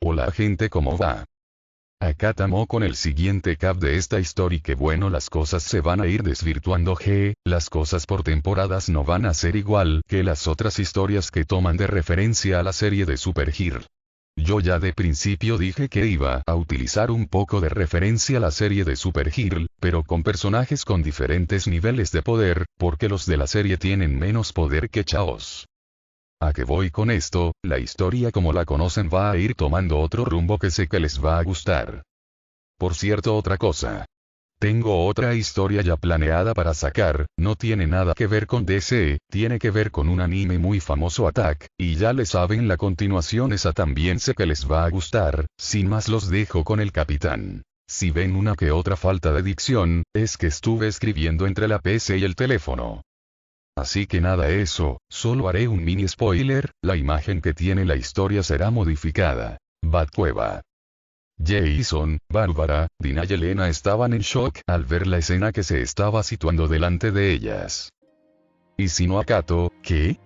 Hola gente, ¿cómo va? Acá estamos con el siguiente cap de esta historia y que bueno, las cosas se van a ir desvirtuando. Las cosas por temporadas no van a ser igual que las otras historias que toman de referencia a la serie de Supergirl. Yo ya de principio dije que iba a utilizar un poco de referencia a la serie de Supergirl, pero con personajes con diferentes niveles de poder, porque los de la serie tienen menos poder que Chaos. ¿A qué voy con esto? La historia como la conocen va a ir tomando otro rumbo que sé que les va a gustar. Por cierto, otra cosa. Tengo otra historia ya planeada para sacar, no tiene nada que ver con DC, tiene que ver con un anime muy famoso, Attack, y ya le saben la continuación, esa también sé que les va a gustar. Sin más los dejo con el capitán. Si ven una que otra falta de dicción, es que estuve escribiendo entre la PC y el teléfono. Así que nada, eso, solo haré un mini spoiler, la imagen que tiene la historia será modificada. Batcueva. Jason, Bárbara, Dina y Elena estaban en shock al ver la escena que se estaba situando delante de ellas. ¿Y si no acato, qué?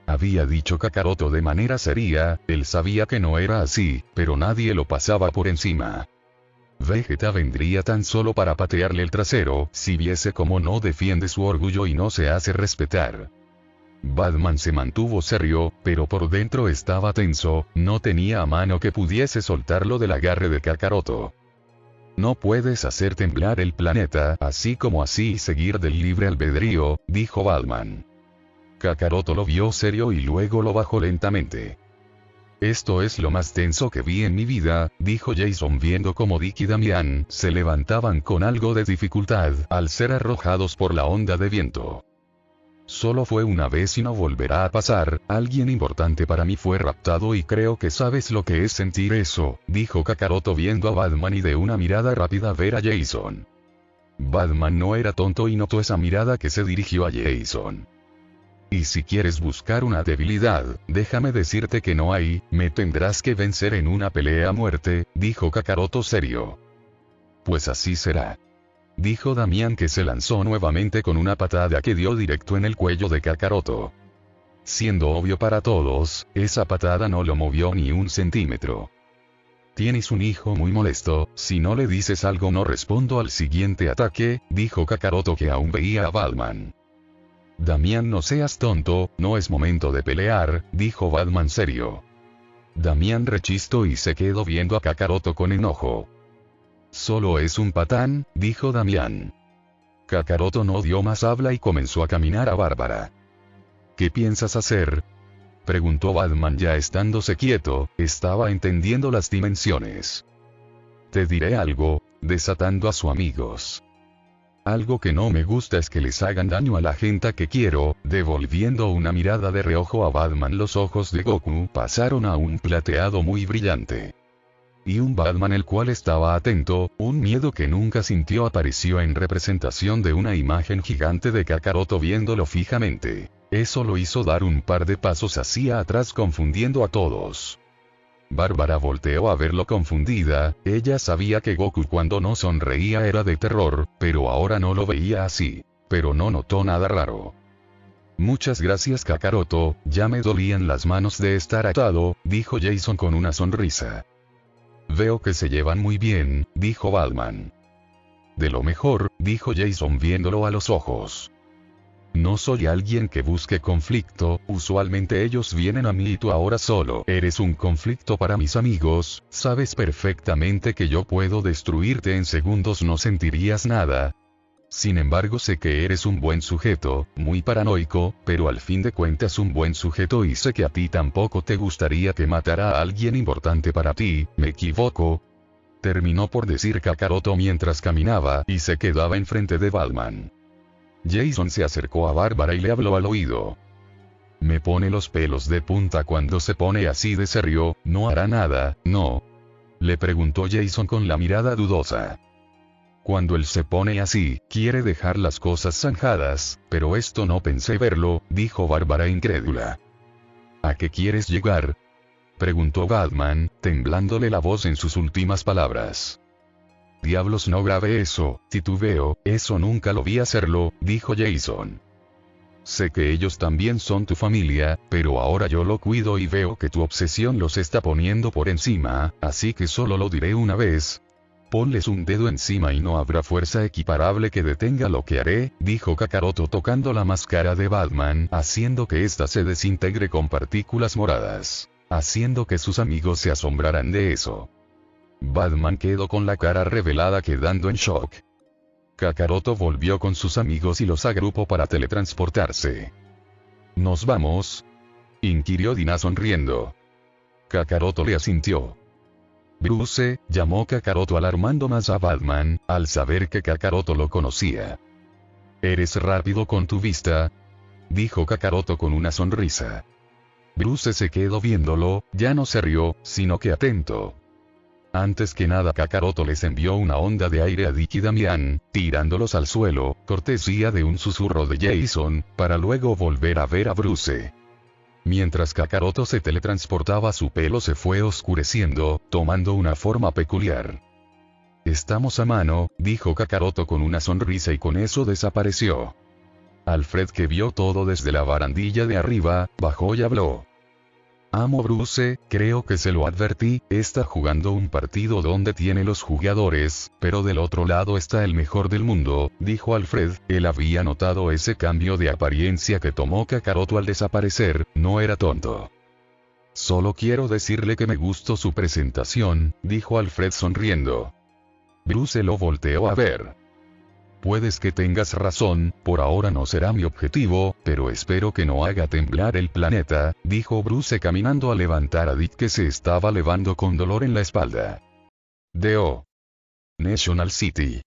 Había dicho Kakaroto de manera seria, él sabía que no era así, pero nadie lo pasaba por encima. Vegeta vendría tan solo para patearle el trasero si viese cómo no defiende su orgullo y no se hace respetar. Batman se mantuvo serio, pero por dentro estaba tenso, no tenía a mano que pudiese soltarlo del agarre de Kakaroto. No puedes hacer temblar el planeta así como así y seguir del libre albedrío, dijo Batman. Kakaroto lo vio serio y luego lo bajó lentamente. Esto es lo más tenso que vi en mi vida, dijo Jason viendo como Dick y Damian se levantaban con algo de dificultad al ser arrojados por la onda de viento. Solo fue una vez y no volverá a pasar, alguien importante para mí fue raptado y creo que sabes lo que es sentir eso, dijo Kakaroto viendo a Batman y de una mirada rápida ver a Jason. Batman no era tonto y notó esa mirada que se dirigió a Jason. Y si quieres buscar una debilidad, déjame decirte que no hay, me tendrás que vencer en una pelea a muerte, dijo Kakaroto serio. Pues así será. Dijo Damian que se lanzó nuevamente con una patada que dio directo en el cuello de Kakaroto. Siendo obvio para todos, esa patada no lo movió ni un centímetro. Tienes un hijo muy molesto, si no le dices algo no respondo al siguiente ataque, dijo Kakaroto que aún veía a Batman. Damian, no seas tonto, no es momento de pelear, dijo Batman serio. Damian rechistó y se quedó viendo a Kakaroto con enojo. Solo es un patán, dijo Damian. Kakaroto no dio más habla y comenzó a caminar a Bárbara. ¿Qué piensas hacer? Preguntó Batman ya estándose quieto, estaba entendiendo las dimensiones. Te diré algo, desatando a sus amigos. Algo que no me gusta es que les hagan daño a la gente que quiero, devolviendo una mirada de reojo a Batman. Los ojos de Goku pasaron a un plateado muy brillante. Y un Batman el cual estaba atento, un miedo que nunca sintió apareció en representación de una imagen gigante de Kakaroto viéndolo fijamente. Eso lo hizo dar un par de pasos hacia atrás confundiendo a todos. Bárbara volteó a verlo confundida, ella sabía que Goku cuando no sonreía era de terror, pero ahora no lo veía así. Pero no notó nada raro. Muchas gracias Kakaroto, ya me dolían las manos de estar atado, dijo Jason con una sonrisa. Veo que se llevan muy bien, dijo Batman. De lo mejor, dijo Jason viéndolo a los ojos. No soy alguien que busque conflicto, usualmente ellos vienen a mí y tú ahora solo eres un conflicto para mis amigos, sabes perfectamente que yo puedo destruirte en segundos, no sentirías nada. Sin embargo sé que eres un buen sujeto, muy paranoico, pero al fin de cuentas un buen sujeto y sé que a ti tampoco te gustaría que matara a alguien importante para ti, ¿me equivoco? Terminó por decir Kakaroto mientras caminaba y se quedaba enfrente de Batman. Jason se acercó a Bárbara y le habló al oído. Me pone los pelos de punta cuando se pone así de serio, ¿no hará nada, no? Le preguntó Jason con la mirada dudosa. Cuando él se pone así, quiere dejar las cosas zanjadas, pero esto no pensé verlo, dijo Bárbara incrédula. ¿A qué quieres llegar? Preguntó Batman, temblándole la voz en sus últimas palabras. Diablos, no grabé eso, titubeo, eso nunca lo vi hacerlo, dijo Jason. sé que ellos también son tu familia, pero ahora yo lo cuido y veo que tu obsesión los está poniendo por encima, así que solo lo diré una vez. Ponles un dedo encima y no habrá fuerza equiparable que detenga lo que haré, dijo Kakaroto tocando la máscara de Batman, haciendo que ésta se desintegre con partículas moradas, haciendo que sus amigos se asombraran de eso. Batman quedó con la cara revelada quedando en shock. Kakaroto volvió con sus amigos y los agrupó para teletransportarse. ¿Nos vamos?, inquirió Dina sonriendo. Kakaroto le asintió. Bruce, llamó Kakaroto alarmando más a Batman, al saber que Kakaroto lo conocía. ¿Eres rápido con tu vista?, dijo Kakaroto con una sonrisa. Bruce se quedó viéndolo, ya no se rió, sino que atento. Antes que nada Kakaroto les envió una onda de aire a Dick y Damian, tirándolos al suelo, cortesía de un susurro de Jason, para luego volver a ver a Bruce. Mientras Kakaroto se teletransportaba su pelo se fue oscureciendo, tomando una forma peculiar. Estamos a mano, dijo Kakaroto con una sonrisa y con eso desapareció. Alfred, que vio todo desde la barandilla de arriba, bajó y habló. Amo Bruce, creo que se lo advertí, está jugando un partido donde tiene los jugadores, pero del otro lado está el mejor del mundo, dijo Alfred. Él había notado ese cambio de apariencia que tomó Kakaroto al desaparecer, no era tonto. Solo quiero decirle que me gustó su presentación, dijo Alfred sonriendo. Bruce lo volteó a ver. Puedes que tengas razón, por ahora no será mi objetivo, pero espero que no haga temblar el planeta, dijo Bruce caminando a levantar a Dick que se estaba levando con dolor en la espalda. D.O. National City.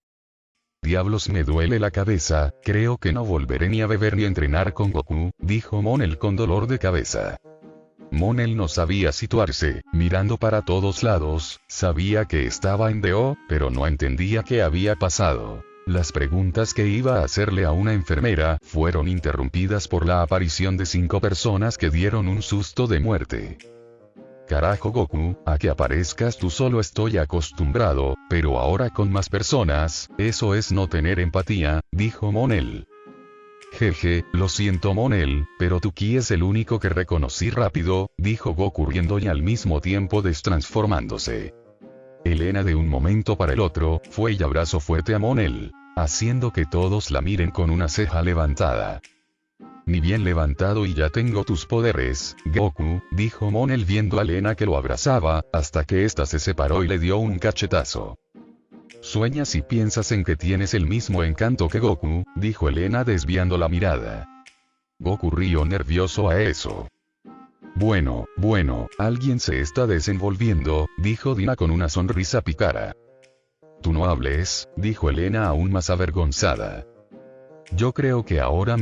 Diablos, me duele la cabeza, creo que no volveré ni a beber ni a entrenar con Goku, dijo Monel con dolor de cabeza. Monel no sabía situarse, mirando para todos lados, sabía que estaba en D.O., pero no entendía qué había pasado. Las preguntas que iba a hacerle a una enfermera fueron interrumpidas por la aparición de 5 personas que dieron un susto de muerte. Carajo Goku, a que aparezcas tú solo estoy acostumbrado, pero ahora con más personas, eso es no tener empatía, dijo Monel. Jeje, lo siento Monel, pero Tuki es el único que reconocí rápido, dijo Goku riendo y al mismo tiempo destransformándose. Elena de un momento para el otro, fue y abrazó fuerte a Monel, haciendo que todos la miren con una ceja levantada. Ni bien levantado y ya tengo tus poderes, Goku, dijo Monel viendo a Elena que lo abrazaba, hasta que ésta se separó y le dio un cachetazo. Sueñas y piensas en que tienes el mismo encanto que Goku, dijo Elena desviando la mirada. Goku rió nervioso a eso. Bueno, alguien se está desenvolviendo, dijo Dina con una sonrisa pícara. Tú no hables, dijo Elena aún más avergonzada. Yo creo que ahora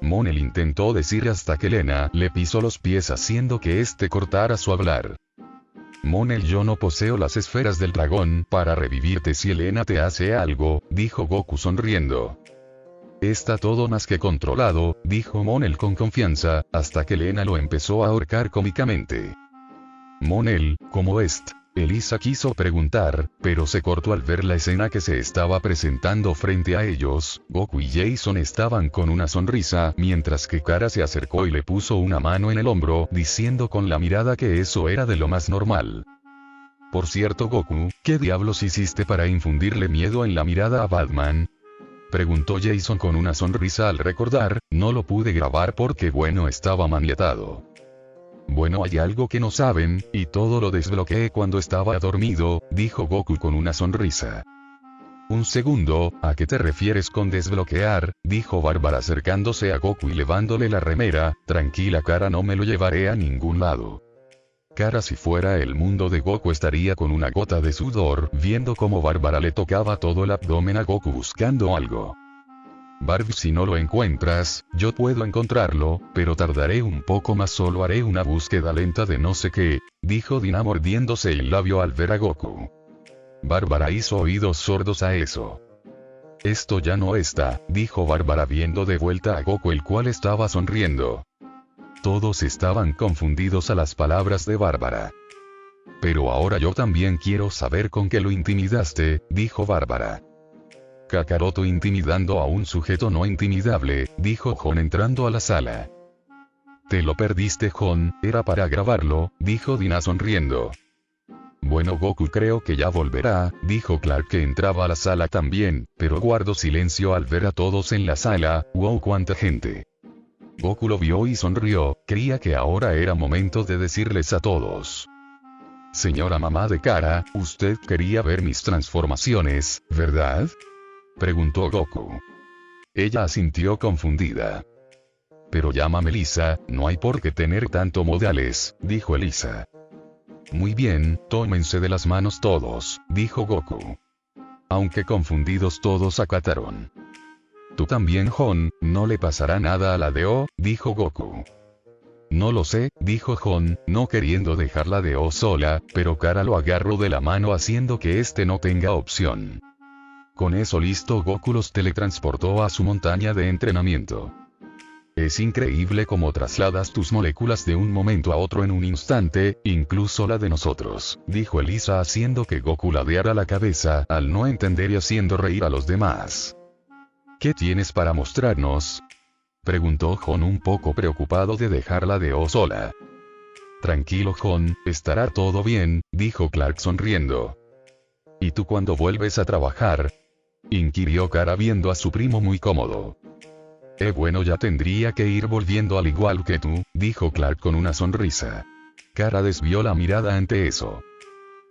Monel intentó decir hasta que Elena le pisó los pies haciendo que éste cortara su hablar. Monel, yo no poseo las esferas del dragón para revivirte si Elena te hace algo, dijo Goku sonriendo. Está todo más que controlado, dijo Monel con confianza, hasta que Elena lo empezó a ahorcar cómicamente. Monel, ¿cómo es? Elisa quiso preguntar, pero se cortó al ver la escena que se estaba presentando frente a ellos. Goku y Jason estaban con una sonrisa, mientras que Kara se acercó y le puso una mano en el hombro, diciendo con la mirada que eso era de lo más normal. Por cierto Goku, ¿qué diablos hiciste para infundirle miedo en la mirada a Batman? Preguntó Jason con una sonrisa al recordar, no lo pude grabar porque estaba maniatado. Bueno, hay algo que no saben, y todo lo desbloqueé cuando estaba dormido, dijo Goku con una sonrisa. Un segundo, ¿a qué te refieres con desbloquear? Dijo Bárbara acercándose a Goku y levándole la remera. Tranquila Kara, no me lo llevaré a ningún lado. Kara, si fuera el mundo de Goku estaría con una gota de sudor, viendo cómo Bárbara le tocaba todo el abdomen a Goku buscando algo. Barbie, si no lo encuentras, yo puedo encontrarlo, pero tardaré un poco más, solo haré una búsqueda lenta de no sé qué, dijo Dina mordiéndose el labio al ver a Goku. Bárbara hizo oídos sordos a eso. Esto ya no está, dijo Bárbara viendo de vuelta a Goku, el cual estaba sonriendo. Todos estaban confundidos a las palabras de Bárbara. Pero ahora yo también quiero saber con qué lo intimidaste, dijo Bárbara. Kakaroto intimidando a un sujeto no intimidable, dijo Gon entrando a la sala. Te lo perdiste, Gon, era para grabarlo, dijo Dina sonriendo. Bueno, Goku creo que ya volverá, dijo Clark que entraba a la sala también, pero guardó silencio al ver a todos en la sala. Wow, cuánta gente. Goku lo vio y sonrió, creía que ahora era momento de decirles a todos. Señora mamá de Kara, usted quería ver mis transformaciones, ¿verdad? Preguntó Goku. Ella asintió confundida. Pero llámame Lisa, no hay por qué tener tanto modales, dijo Elisa. Muy bien, tómense de las manos todos, dijo Goku. Aunque confundidos todos acataron. Tú también, Gon, no le pasará nada a la de-O, dijo Goku. No lo sé, dijo Gon, no queriendo dejar la de-O sola, pero Kara lo agarró de la mano haciendo que este no tenga opción. Con eso listo, Goku los teletransportó a su montaña de entrenamiento. Es increíble cómo trasladas tus moléculas de un momento a otro en un instante, incluso la de nosotros, dijo Elisa haciendo que Goku ladeara la cabeza al no entender y haciendo reír a los demás. ¿Qué tienes para mostrarnos? Preguntó Gon un poco preocupado de dejarla de O sola. Tranquilo, Gon, estará todo bien, dijo Clark sonriendo. ¿Y tú cuándo vuelves a trabajar? Inquirió Kara viendo a su primo muy cómodo. Bueno, ya tendría que ir volviendo al igual que tú, dijo Clark con una sonrisa. Kara desvió la mirada ante eso.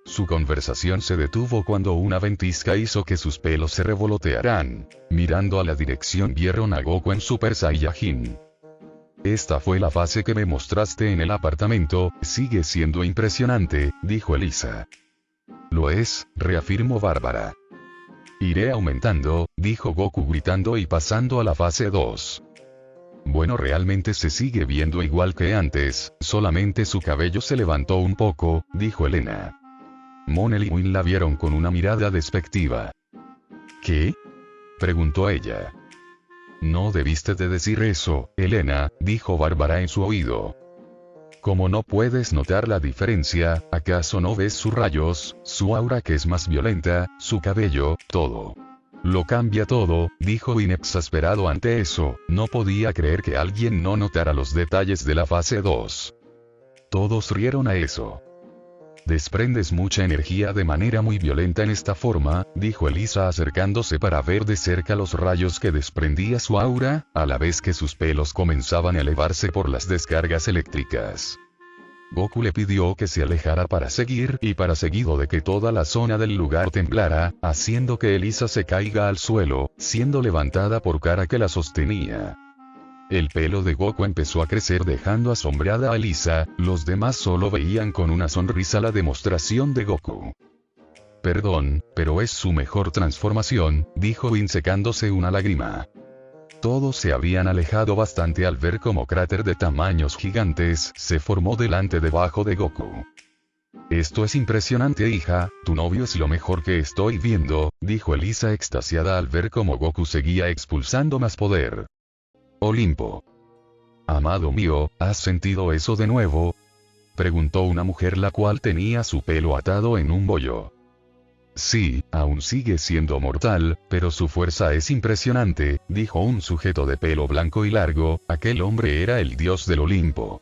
Su conversación se detuvo cuando una ventisca hizo que sus pelos se revolotearan. Mirando a la dirección vieron a Goku en Super Saiyajin. Esta fue la fase que me mostraste en el apartamento, sigue siendo impresionante, dijo Elisa. Lo es, reafirmó Bárbara. Iré aumentando, dijo Goku gritando y pasando a la fase 2. Bueno, realmente se sigue viendo igual que antes, solamente su cabello se levantó un poco, dijo Elena. Monel y Win la vieron con una mirada despectiva. ¿Qué? Preguntó ella. No debiste de decir eso, Elena, dijo Bárbara en su oído. ¿Cómo no puedes notar la diferencia? ¿Acaso no ves sus rayos, su aura que es más violenta, su cabello, todo? Lo cambia todo, dijo Win exasperado ante eso, no podía creer que alguien no notara los detalles de la fase 2. Todos rieron a eso. Desprendes mucha energía de manera muy violenta en esta forma, dijo Elisa acercándose para ver de cerca los rayos que desprendía su aura, a la vez que sus pelos comenzaban a elevarse por las descargas eléctricas. Goku le pidió que se alejara para seguir y para seguido de que toda la zona del lugar temblara, haciendo que Elisa se caiga al suelo, siendo levantada por Kara que la sostenía. El pelo de Goku empezó a crecer dejando asombrada a Elisa, los demás solo veían con una sonrisa la demostración de Goku. Perdón, pero es su mejor transformación, dijo Win secándose una lágrima. Todos se habían alejado bastante al ver cómo cráter de tamaños gigantes se formó delante debajo de Goku. Esto es impresionante, hija, tu novio es lo mejor que estoy viendo, dijo Elisa extasiada al ver cómo Goku seguía expulsando más poder. Olimpo. Amado mío, ¿has sentido eso de nuevo? Preguntó una mujer la cual tenía su pelo atado en un bollo. Sí, aún sigue siendo mortal, pero su fuerza es impresionante, dijo un sujeto de pelo blanco y largo, aquel hombre era el dios del Olimpo.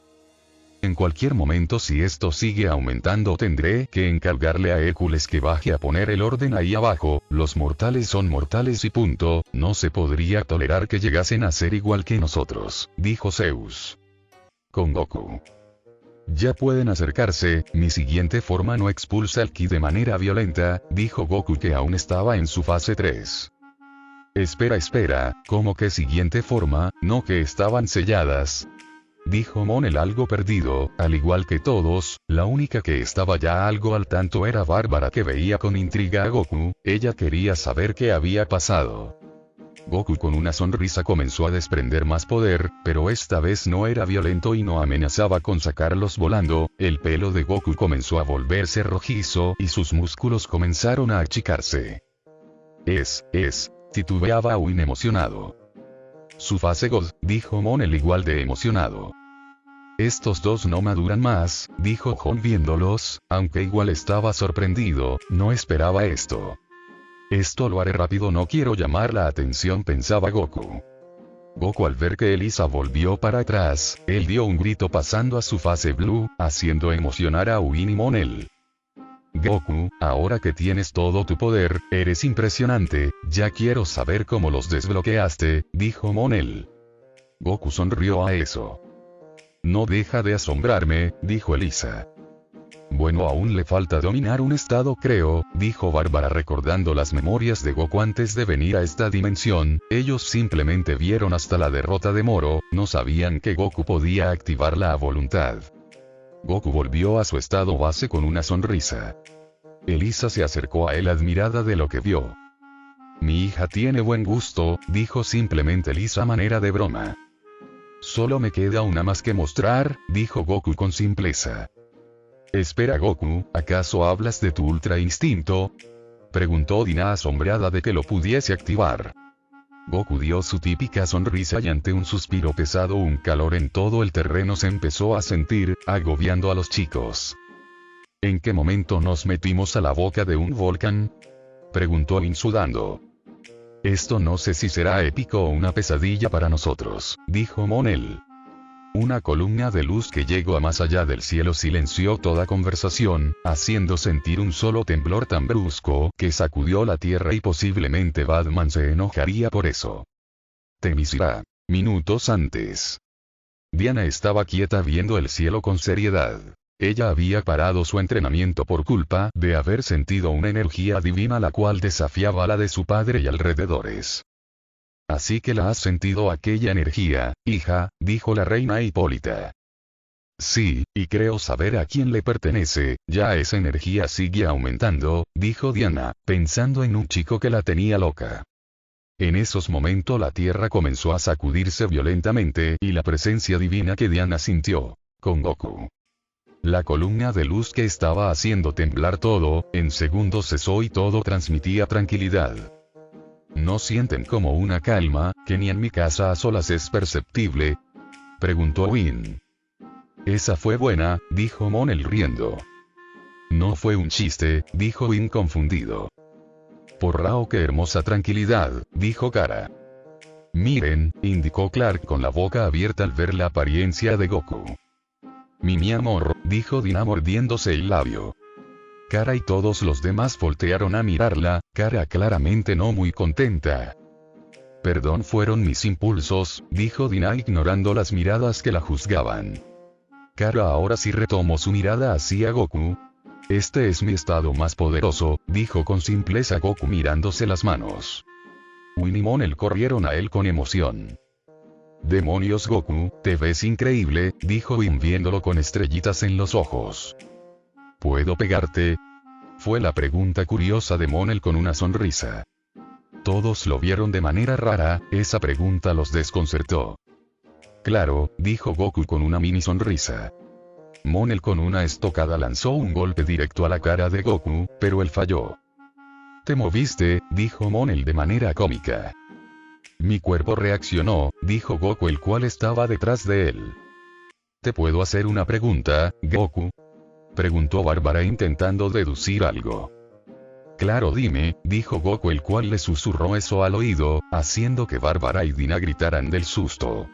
En cualquier momento si esto sigue aumentando tendré que encargarle a Hércules que baje a poner el orden ahí abajo, los mortales son mortales y punto, no se podría tolerar que llegasen a ser igual que nosotros, dijo Zeus. Con Goku. Ya pueden acercarse, mi siguiente forma no expulsa el ki de manera violenta, dijo Goku que aún estaba en su fase 3. Espera, ¿cómo que siguiente forma, no que estaban selladas? Dijo Monel algo perdido, al igual que todos, la única que estaba ya algo al tanto era Bárbara que veía con intriga a Goku, ella quería saber qué había pasado. Goku con una sonrisa comenzó a desprender más poder, pero esta vez no era violento y no amenazaba con sacarlos volando, el pelo de Goku comenzó a volverse rojizo y sus músculos comenzaron a achicarse. Titubeaba Win emocionado. Su fase God, dijo Monel igual de emocionado. Estos dos no maduran más, dijo Gon viéndolos, aunque igual estaba sorprendido, no esperaba esto. Esto lo haré rápido, no quiero llamar la atención, pensaba Goku. Goku, al ver que Elisa volvió para atrás, él dio un grito pasando a su fase Blue, haciendo emocionar a Win y Monel. Goku, ahora que tienes todo tu poder, eres impresionante, ya quiero saber cómo los desbloqueaste, dijo Monel. Goku sonrió a eso. No deja de asombrarme, dijo Elisa. Bueno, aún le falta dominar un estado, creo, dijo Bárbara recordando las memorias de Goku antes de venir a esta dimensión. Ellos simplemente vieron hasta la derrota de Moro, no sabían que Goku podía activarla a voluntad. Goku volvió a su estado base con una sonrisa. Elisa se acercó a él admirada de lo que vio. Mi hija tiene buen gusto, dijo simplemente Elisa a manera de broma. Solo me queda una más que mostrar, dijo Goku con simpleza. Espera Goku, ¿acaso hablas de tu ultra instinto? Preguntó Dina asombrada de que lo pudiese activar. Goku dio su típica sonrisa y ante un suspiro pesado un calor en todo el terreno se empezó a sentir, agobiando a los chicos. ¿En qué momento nos metimos a la boca de un volcán? Preguntó Vin sudando. Esto no sé si será épico o una pesadilla para nosotros, dijo Monel. Una columna de luz que llegó a más allá del cielo silenció toda conversación, haciendo sentir un solo temblor tan brusco que sacudió la tierra y posiblemente Batman se enojaría por eso. Temisira. Minutos antes. Diana estaba quieta viendo el cielo con seriedad. Ella había parado su entrenamiento por culpa de haber sentido una energía divina la cual desafiaba la de su padre y alrededores. Así que la has sentido aquella energía, hija, dijo la reina Hipólita. Sí, y creo saber a quién le pertenece, ya esa energía sigue aumentando, dijo Diana, pensando en un chico que la tenía loca. En esos momentos la tierra comenzó a sacudirse violentamente y la presencia divina que Diana sintió, con Goku. La columna de luz que estaba haciendo temblar todo, en segundos cesó y todo transmitía tranquilidad. ¿No sienten como una calma, que ni en mi casa a solas es perceptible? Preguntó Win. Esa fue buena, dijo Monel riendo. No fue un chiste, dijo Win confundido. Por Rao, qué hermosa tranquilidad, dijo Kara. Miren, indicó Clark con la boca abierta al ver la apariencia de Goku. Mi amor, dijo Dina mordiéndose el labio. Kara y todos los demás voltearon a mirarla, Kara claramente no muy contenta. Perdón, fueron mis impulsos, dijo Dina ignorando las miradas que la juzgaban. Kara ahora sí retomó su mirada hacia Goku. Este es mi estado más poderoso, dijo con simpleza Goku mirándose las manos. Win y Monel corrieron a él con emoción. Demonios Goku, te ves increíble, dijo Win viéndolo con estrellitas en los ojos. ¿Puedo pegarte? Fue la pregunta curiosa de Monel con una sonrisa. Todos lo vieron de manera rara, esa pregunta los desconcertó. Claro, dijo Goku con una mini sonrisa. Monel con una estocada lanzó un golpe directo a la cara de Goku, pero él falló. Te moviste, dijo Monel de manera cómica. Mi cuerpo reaccionó, dijo Goku el cual estaba detrás de él. ¿Te puedo hacer una pregunta, Goku? Preguntó Bárbara intentando deducir algo. Claro, dime, dijo Goku el cual le susurró eso al oído, haciendo que Bárbara y Dina gritaran del susto.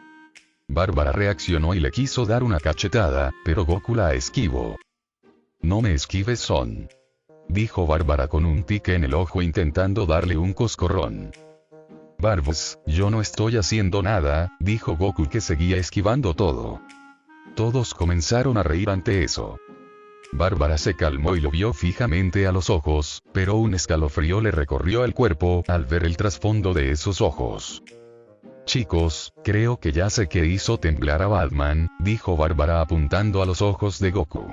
Bárbara reaccionó y le quiso dar una cachetada, pero Goku la esquivó. No me esquives, Son, dijo Bárbara con un tique en el ojo intentando darle un coscorrón. Barbos, yo no estoy haciendo nada, dijo Goku que seguía esquivando todo. Todos comenzaron a reír ante eso. Bárbara se calmó y lo vio fijamente a los ojos, pero un escalofrío le recorrió el cuerpo al ver el trasfondo de esos ojos. Chicos, creo que ya sé qué hizo temblar a Batman, dijo Bárbara apuntando a los ojos de Goku.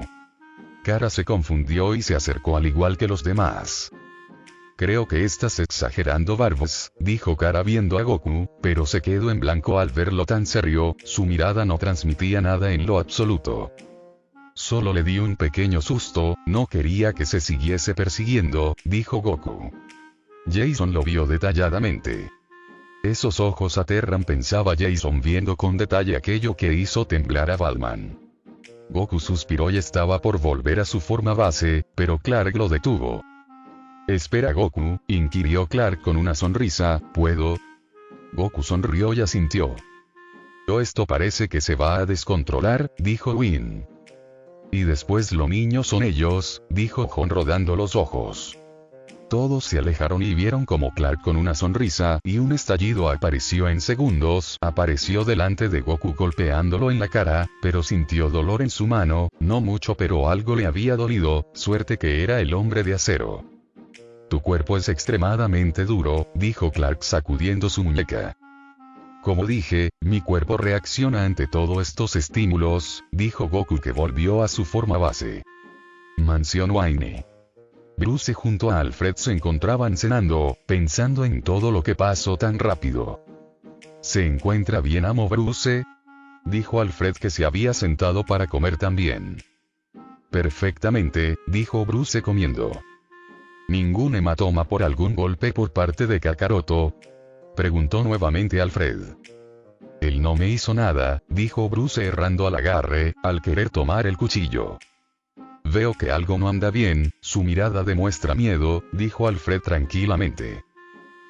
Kara se confundió y se acercó al igual que los demás. Creo que estás exagerando, Barbos, dijo Kara viendo a Goku, pero se quedó en blanco al verlo tan serio, su mirada no transmitía nada en lo absoluto. Solo le di un pequeño susto, no quería que se siguiese persiguiendo, dijo Goku. Jason lo vio detalladamente. Esos ojos aterran, pensaba Jason viendo con detalle aquello que hizo temblar a Batman. Goku suspiró y estaba por volver a su forma base, pero Clark lo detuvo. Espera Goku, inquirió Clark con una sonrisa, ¿puedo? Goku sonrió y asintió. Esto parece que se va a descontrolar, dijo Whin. Y después los niños son ellos, dijo Jon rodando los ojos. Todos se alejaron y vieron como Clark con una sonrisa y un estallido apareció en segundos, apareció delante de Goku golpeándolo en la cara, pero sintió dolor en su mano, no mucho pero algo le había dolido, suerte que era el hombre de acero. Tu cuerpo es extremadamente duro, dijo Clark sacudiendo su muñeca. Como dije, mi cuerpo reacciona ante todos estos estímulos, dijo Goku que volvió a su forma base. Mansión Wayne. Bruce junto a Alfred se encontraban cenando, pensando en todo lo que pasó tan rápido. ¿Se encuentra bien, amo Bruce? Dijo Alfred que se había sentado para comer también. Perfectamente, dijo Bruce comiendo. ¿Ningún hematoma por algún golpe por parte de Kakaroto? Preguntó nuevamente Alfred. Él no me hizo nada, dijo Bruce errando al agarre, al querer tomar el cuchillo. Veo que algo no anda bien, su mirada demuestra miedo, dijo Alfred tranquilamente.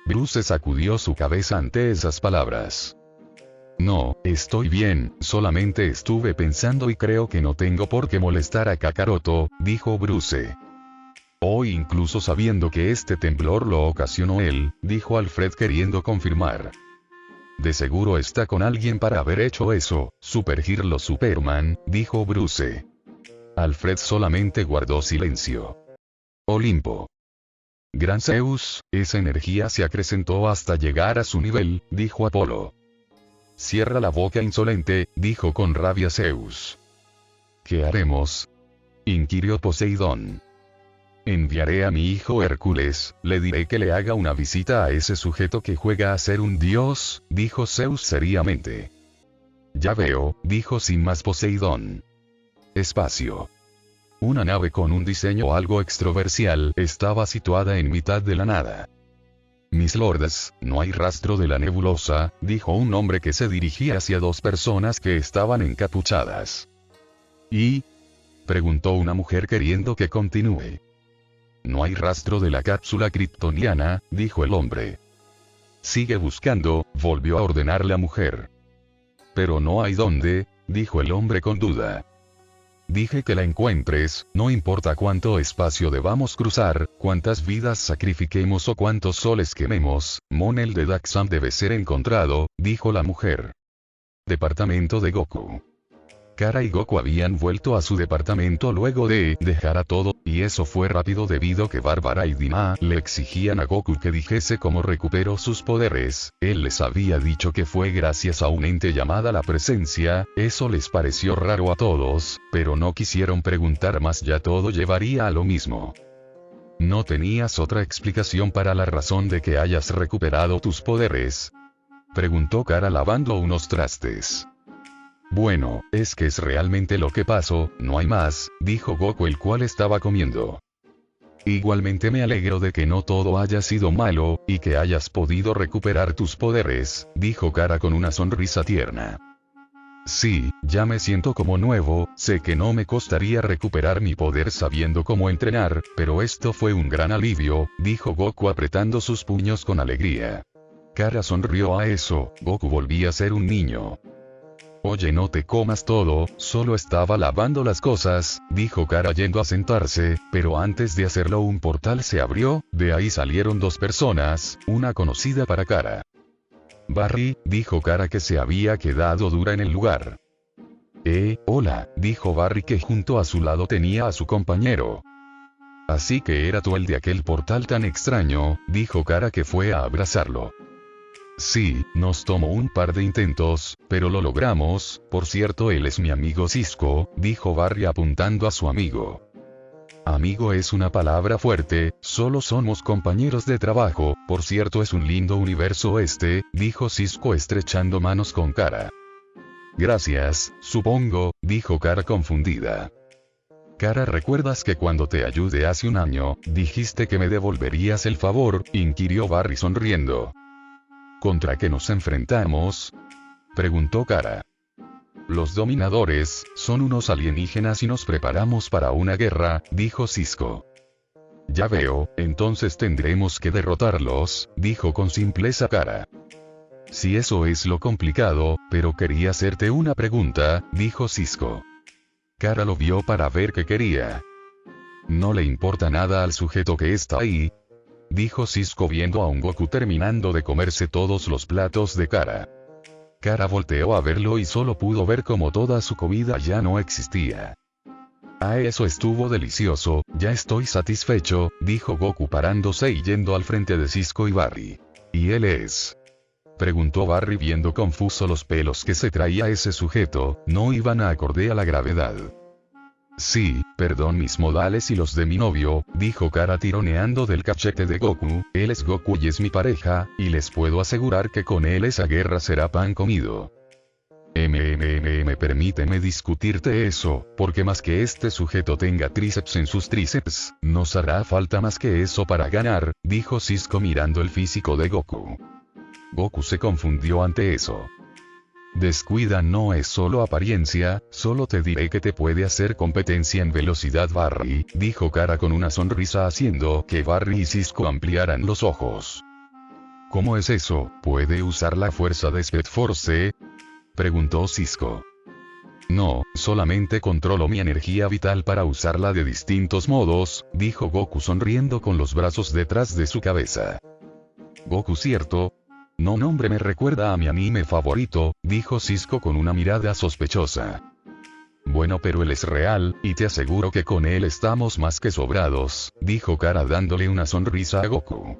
Bruce sacudió su cabeza ante esas palabras. No, estoy bien, solamente estuve pensando y creo que no tengo por qué molestar a Kakaroto, dijo Bruce. Hoy incluso sabiendo que este temblor lo ocasionó él, dijo Alfred queriendo confirmar. De seguro está con alguien para haber hecho eso, Superhero Superman, dijo Bruce. Alfred solamente guardó silencio. Olimpo. Gran Zeus, esa energía se acrecentó hasta llegar a su nivel, dijo Apolo. Cierra la boca insolente, dijo con rabia Zeus. ¿Qué haremos? Inquirió Poseidón. Enviaré a mi hijo Hércules, le diré que le haga una visita a ese sujeto que juega a ser un dios, dijo Zeus seriamente. Ya veo, dijo sin más Poseidón. Espacio. Una nave con un diseño algo extroversial estaba situada en mitad de la nada. Mis lords, no hay rastro de la nebulosa, dijo un hombre que se dirigía hacia dos personas que estaban encapuchadas. ¿Y? Preguntó una mujer queriendo que continúe. No hay rastro de la cápsula kryptoniana, dijo el hombre. Sigue buscando, volvió a ordenar la mujer. Pero no hay dónde, dijo el hombre con duda. Dije que la encuentres, no importa cuánto espacio debamos cruzar, cuántas vidas sacrifiquemos o cuántos soles quememos, Monel de Daxam debe ser encontrado, dijo la mujer. Departamento de Goku. Kara y Goku habían vuelto a su departamento luego de dejar a todo, y eso fue rápido debido que Bárbara y Dima le exigían a Goku que dijese cómo recuperó sus poderes. Él les había dicho que fue gracias a un ente llamada la presencia, eso les pareció raro a todos, pero no quisieron preguntar más, ya todo llevaría a lo mismo. ¿No tenías otra explicación para la razón de que hayas recuperado tus poderes? Preguntó Kara lavando unos trastes. Bueno, es que es realmente lo que pasó, no hay más, dijo Goku el cual estaba comiendo. Igualmente me alegro de que no todo haya sido malo, y que hayas podido recuperar tus poderes, dijo Kara con una sonrisa tierna. Sí, ya me siento como nuevo, sé que no me costaría recuperar mi poder sabiendo cómo entrenar, pero esto fue un gran alivio, dijo Goku apretando sus puños con alegría. Kara sonrió a eso, Goku volvía a ser un niño. Oye, no te comas todo, solo estaba lavando las cosas, dijo Kara yendo a sentarse, pero antes de hacerlo un portal se abrió, de ahí salieron dos personas, una conocida para Kara. Barry, dijo Kara que se había quedado dura en el lugar. Hola, dijo Barry que junto a su lado tenía a su compañero. Así que era tú el de aquel portal tan extraño, dijo Kara que fue a abrazarlo. Sí, nos tomó un par de intentos, pero lo logramos, por cierto él es mi amigo Cisco, dijo Barry apuntando a su amigo. Amigo es una palabra fuerte, solo somos compañeros de trabajo, por cierto es un lindo universo este, dijo Cisco estrechando manos con Kara. Gracias, supongo, dijo Kara confundida. Kara, ¿recuerdas que cuando te ayudé hace un año, dijiste que me devolverías el favor? Inquirió Barry sonriendo. ¿Contra qué nos enfrentamos? Preguntó Kara. Los dominadores, son unos alienígenas y nos preparamos para una guerra, dijo Cisco. Ya veo, entonces tendremos que derrotarlos, dijo con simpleza Kara. Si eso es lo complicado, pero quería hacerte una pregunta, dijo Cisco. Kara lo vio para ver qué quería. ¿No le importa nada al sujeto que está ahí?, dijo Cisco viendo a un Goku terminando de comerse todos los platos de Kara. Kara volteó a verlo y solo pudo ver como toda su comida ya no existía. Ah, eso estuvo delicioso, ya estoy satisfecho, dijo Goku parándose y yendo al frente de Cisco y Barry. ¿Y él es?, preguntó Barry viendo confuso los pelos que se traía ese sujeto, no iban acorde a la gravedad. Sí, perdón mis modales y los de mi novio, dijo Kara tironeando del cachete de Goku, él es Goku y es mi pareja, y les puedo asegurar que con él esa guerra será pan comido. Permíteme discutirte eso, porque más que este sujeto tenga tríceps en sus tríceps, nos hará falta más que eso para ganar, dijo Cisco mirando el físico de Goku. Goku se confundió ante eso. Descuida, no es solo apariencia, solo te diré que te puede hacer competencia en velocidad Barry, dijo Kara con una sonrisa haciendo que Barry y Cisco ampliaran los ojos. ¿Cómo es eso? ¿Puede usar la fuerza de Speed Force?, preguntó Cisco. No, solamente controlo mi energía vital para usarla de distintos modos, dijo Goku sonriendo con los brazos detrás de su cabeza. Goku, ¿cierto? No, nombre me recuerda a mi anime favorito, dijo Cisco con una mirada sospechosa. Bueno, pero él es real, y te aseguro que con él estamos más que sobrados, dijo Kara dándole una sonrisa a Goku.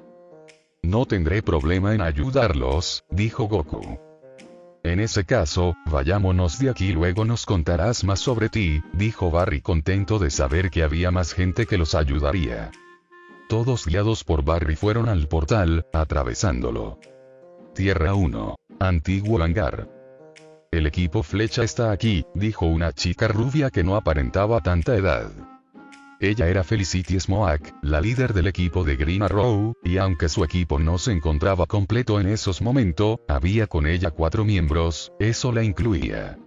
No tendré problema en ayudarlos, dijo Goku. En ese caso, vayámonos de aquí, luego nos contarás más sobre ti, dijo Barry contento de saber que había más gente que los ayudaría. Todos guiados por Barry fueron al portal, atravesándolo. Tierra 1. Antiguo hangar. El equipo Flecha está aquí, dijo una chica rubia que no aparentaba tanta edad. Ella era Felicity Smoak, la líder del equipo de Green Arrow, y aunque su equipo no se encontraba completo en esos momentos, había con ella 4 miembros, eso la incluía.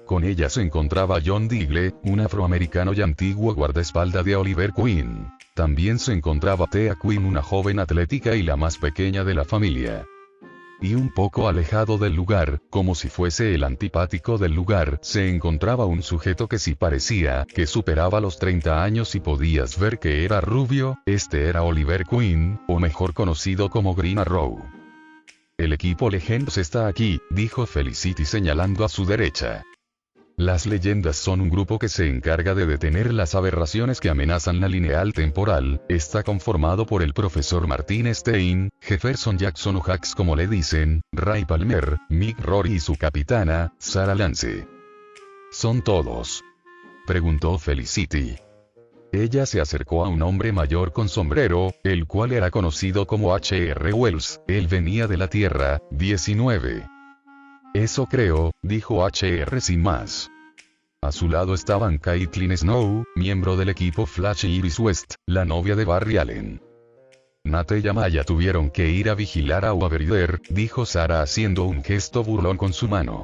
Con ella se encontraba John Diggle, un afroamericano y antiguo guardaespaldas de Oliver Queen. También se encontraba Thea Queen, una joven atlética y la más pequeña de la familia. Y un poco alejado del lugar, como si fuese el antipático del lugar, se encontraba un sujeto que sí parecía que superaba los 30 años y podías ver que era rubio, este era Oliver Queen, o mejor conocido como Green Arrow. El equipo Legends está aquí, dijo Felicity señalando a su derecha. Las leyendas son un grupo que se encarga de detener las aberraciones que amenazan la lineal temporal, está conformado por el profesor Martin Stein, Jefferson Jackson o Jax como le dicen, Ray Palmer, Mick Rory y su capitana, Sarah Lance. ¿Son todos?, preguntó Felicity. Ella se acercó a un hombre mayor con sombrero, el cual era conocido como H.R. Wells, él venía de la Tierra 19. Eso creo, dijo H.R. sin más. A su lado estaban Caitlin Snow, miembro del equipo Flash, y Iris West, la novia de Barry Allen. Nate y Amaya tuvieron que ir a vigilar a Waveryder, dijo Sarah haciendo un gesto burlón con su mano.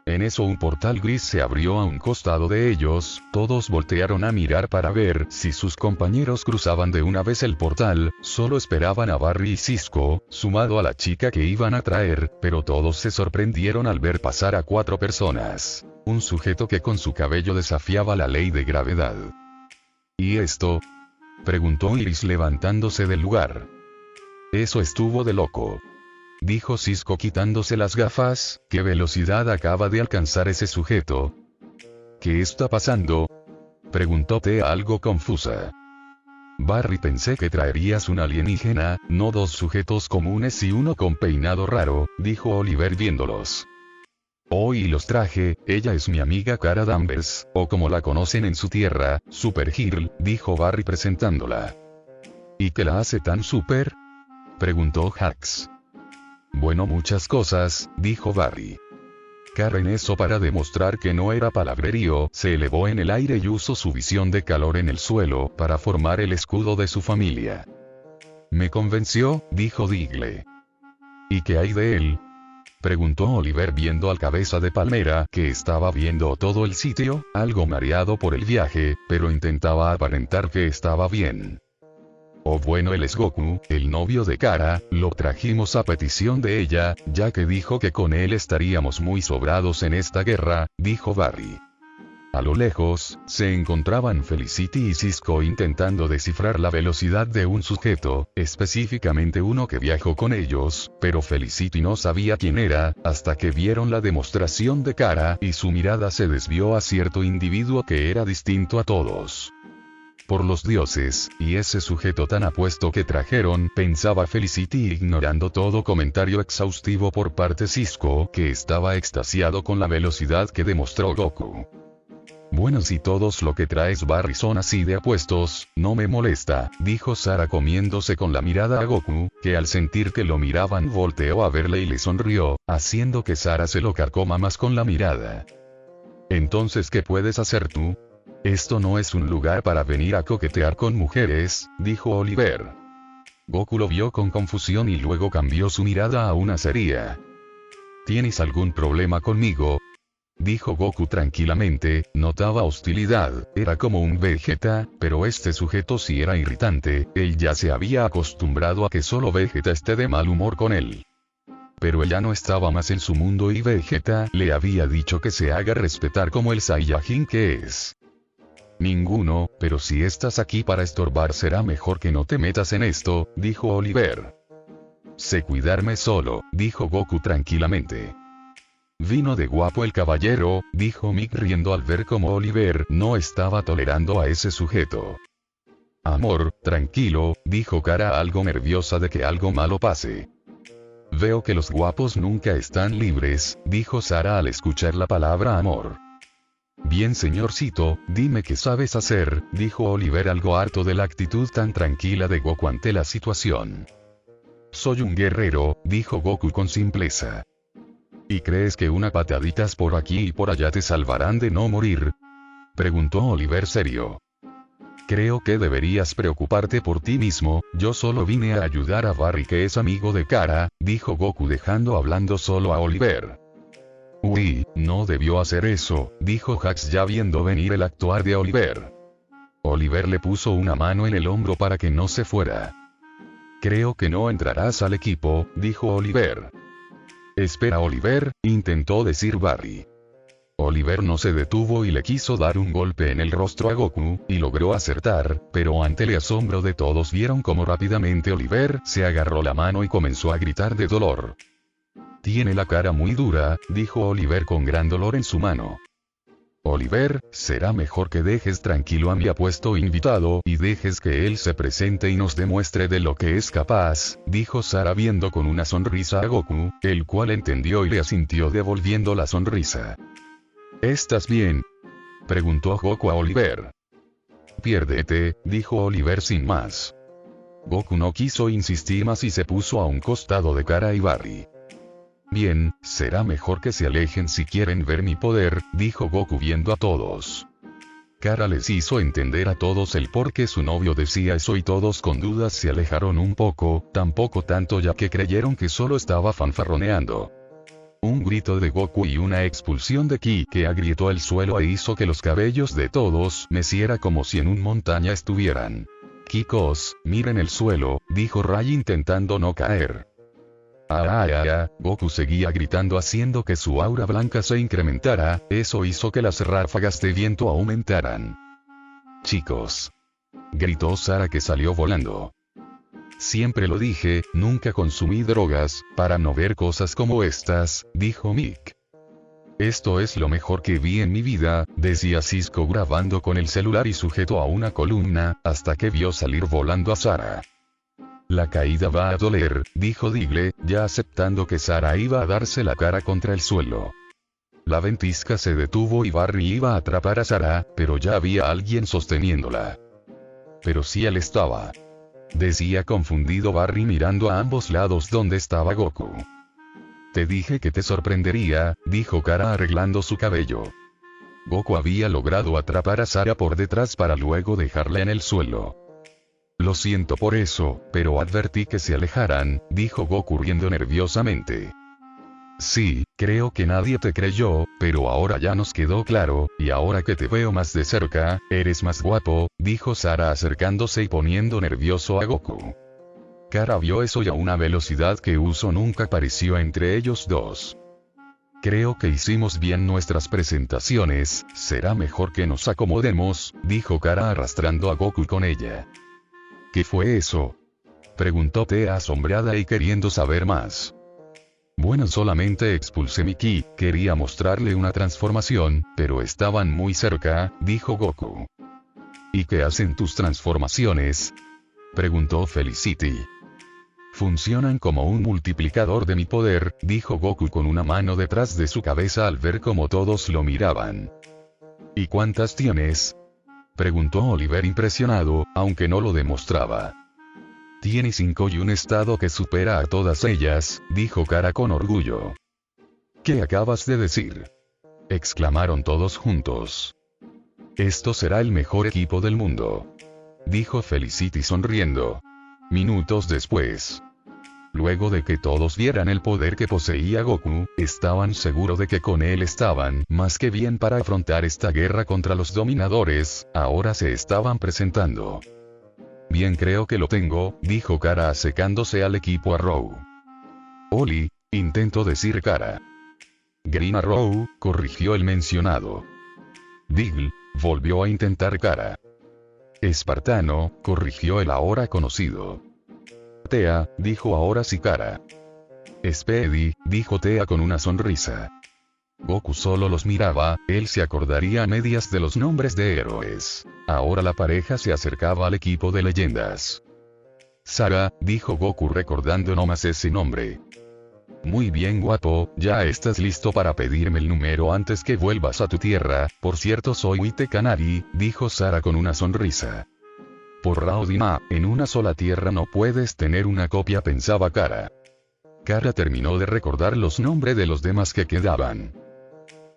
En eso un portal gris se abrió a un costado de ellos, todos voltearon a mirar para ver si sus compañeros cruzaban de una vez el portal, solo esperaban a Barry y Cisco, sumado a la chica que iban a traer, pero todos se sorprendieron al ver pasar a 4 personas. Un sujeto que con su cabello desafiaba la ley de gravedad. ¿Y esto?, preguntó Iris levantándose del lugar. Eso estuvo de loco, dijo Cisco quitándose las gafas. ¿Qué velocidad acaba de alcanzar ese sujeto? ¿Qué está pasando?, preguntó Thea algo confusa. Barry, pensé que traerías un alienígena, no 2 sujetos comunes y uno con peinado raro, dijo Oliver viéndolos. Hoy los traje, ella es mi amiga Kara Danvers, o como la conocen en su tierra, Supergirl, dijo Barry presentándola. ¿Y qué la hace tan super?, preguntó Jax. Bueno, muchas cosas, dijo Barry. Kara en eso, para demostrar que no era palabrerío, se elevó en el aire y usó su visión de calor en el suelo para formar el escudo de su familia. Me convenció, dijo Diggle. ¿Y qué hay de él?, preguntó Oliver viendo al cabeza de palmera que estaba viendo todo el sitio, algo mareado por el viaje, pero intentaba aparentar que estaba bien. Oh bueno, él es Goku, el novio de Kara, lo trajimos a petición de ella, ya que dijo que con él estaríamos muy sobrados en esta guerra, dijo Barry. A lo lejos, se encontraban Felicity y Cisco intentando descifrar la velocidad de un sujeto, específicamente uno que viajó con ellos, pero Felicity no sabía quién era, hasta que vieron la demostración de Kara y su mirada se desvió a cierto individuo que era distinto a todos. Por los dioses, y ese sujeto tan apuesto que trajeron, pensaba Felicity ignorando todo comentario exhaustivo por parte Cisco, que estaba extasiado con la velocidad que demostró Goku. Bueno, si todos lo que traes Barry son así de apuestos, no me molesta, dijo Sara comiéndose con la mirada a Goku, que al sentir que lo miraban volteó a verle y le sonrió, haciendo que Sara se lo carcoma más con la mirada. Entonces, ¿qué puedes hacer tú? Esto no es un lugar para venir a coquetear con mujeres, dijo Oliver. Goku lo vio con confusión y luego cambió su mirada a una seria. ¿Tienes algún problema conmigo?, dijo Goku tranquilamente. Notaba hostilidad, era como un Vegeta, pero este sujeto sí era irritante, él ya se había acostumbrado a que solo Vegeta esté de mal humor con él. Pero ella no estaba más en su mundo y Vegeta le había dicho que se haga respetar como el Saiyajin que es. Ninguno, pero si estás aquí para estorbar será mejor que no te metas en esto, dijo Oliver. Sé cuidarme solo, dijo Goku tranquilamente. Vino de guapo el caballero, dijo Mick riendo al ver cómo Oliver no estaba tolerando a ese sujeto. Amor, tranquilo, dijo Kara algo nerviosa de que algo malo pase. Veo que los guapos nunca están libres, dijo Sara al escuchar la palabra amor. Bien señorcito, dime qué sabes hacer, dijo Oliver algo harto de la actitud tan tranquila de Goku ante la situación. Soy un guerrero, dijo Goku con simpleza. ¿Y crees que unas pataditas por aquí y por allá te salvarán de no morir?, preguntó Oliver serio. Creo que deberías preocuparte por ti mismo, yo solo vine a ayudar a Barry que es amigo de Kara, dijo Goku dejando hablando solo a Oliver. Uy, no debió hacer eso, dijo Jax ya viendo venir el actuar de Oliver. Oliver le puso una mano en el hombro para que no se fuera. Creo que no entrarás al equipo, dijo Oliver. Espera Oliver, intentó decir Barry. Oliver no se detuvo y le quiso dar un golpe en el rostro a Goku, y logró acertar, pero ante el asombro de todos vieron cómo rápidamente Oliver se agarró la mano y comenzó a gritar de dolor. Tiene la cara muy dura, dijo Oliver con gran dolor en su mano. Oliver, será mejor que dejes tranquilo a mi apuesto invitado y dejes que él se presente y nos demuestre de lo que es capaz, dijo Sara viendo con una sonrisa a Goku, el cual entendió y le asintió devolviendo la sonrisa. ¿Estás bien?, preguntó Goku a Oliver. Piérdete, dijo Oliver sin más. Goku no quiso insistir más y se puso a un costado de Kara y Barry. Bien, será mejor que se alejen si quieren ver mi poder, dijo Goku viendo a todos. Kara les hizo entender a todos el por qué su novio decía eso y todos con dudas se alejaron un poco, tampoco tanto ya que creyeron que solo estaba fanfarroneando. Un grito de Goku y una expulsión de Ki que agrietó el suelo e hizo que los cabellos de todos meciera como si en una montaña estuvieran. Chicos, miren el suelo, dijo Ray intentando no caer. Goku seguía gritando haciendo que su aura blanca se incrementara, eso hizo que las ráfagas de viento aumentaran. Chicos, gritó Sara que salió volando. Siempre lo dije, nunca consumí drogas, para no ver cosas como estas, dijo Mick. Esto es lo mejor que vi en mi vida, decía Cisco grabando con el celular y sujeto a una columna, hasta que vio salir volando a Sara. La caída va a doler, dijo Diggle, ya aceptando que Sara iba a darse la cara contra el suelo. La ventisca se detuvo y Barry iba a atrapar a Sara, pero ya había alguien sosteniéndola. Pero sí él estaba. Decía confundido Barry mirando a ambos lados donde estaba Goku. Te dije que te sorprendería, dijo Kara arreglando su cabello. Goku había logrado atrapar a Sara por detrás para luego dejarla en el suelo. Lo siento por eso, pero advertí que se alejaran, dijo Goku riendo nerviosamente. Sí, creo que nadie te creyó, pero ahora ya nos quedó claro, y ahora que te veo más de cerca, eres más guapo, dijo Sara acercándose y poniendo nervioso a Goku. Kara vio eso y a una velocidad que Uso nunca pareció entre ellos dos. Creo que hicimos bien nuestras presentaciones, será mejor que nos acomodemos, dijo Kara arrastrando a Goku con ella. ¿Qué fue eso?, preguntó Tea asombrada y queriendo saber más. Bueno, solamente expulsé mi ki, quería mostrarle una transformación, pero estaban muy cerca, dijo Goku. ¿Y qué hacen tus transformaciones?, preguntó Felicity. Funcionan como un multiplicador de mi poder, dijo Goku con una mano detrás de su cabeza al ver cómo todos lo miraban. ¿Y cuántas tienes?, preguntó Oliver impresionado, aunque no lo demostraba. Tiene 5 y un estado que supera a todas ellas, dijo Kara con orgullo. ¿Qué acabas de decir?, exclamaron todos juntos. Esto será el mejor equipo del mundo, dijo Felicity sonriendo. Minutos después, luego de que todos vieran el poder que poseía Goku, estaban seguros de que con él estaban más que bien para afrontar esta guerra contra los dominadores. Ahora se estaban presentando. Bien, creo que lo tengo, dijo Kara secándose al equipo Arrow. Oli, intentó decir Kara. Green Arrow, corrigió el mencionado. Diggle, volvió a intentar Kara. Espartano, corrigió el ahora conocido. Tea, dijo ahora sí Kara. Speedy, dijo Tea con una sonrisa. Goku solo los miraba, él se acordaría a medias de los nombres de héroes. Ahora la pareja se acercaba al equipo de leyendas. Sara, dijo Goku recordando nomás ese nombre. Muy bien guapo, ya estás listo para pedirme el número antes que vuelvas a tu tierra. Por cierto, soy Wite Kanari, dijo Sara con una sonrisa. Por Raudina, en una sola tierra no puedes tener una copia, pensaba Kara. Kara terminó de recordar los nombres de los demás que quedaban.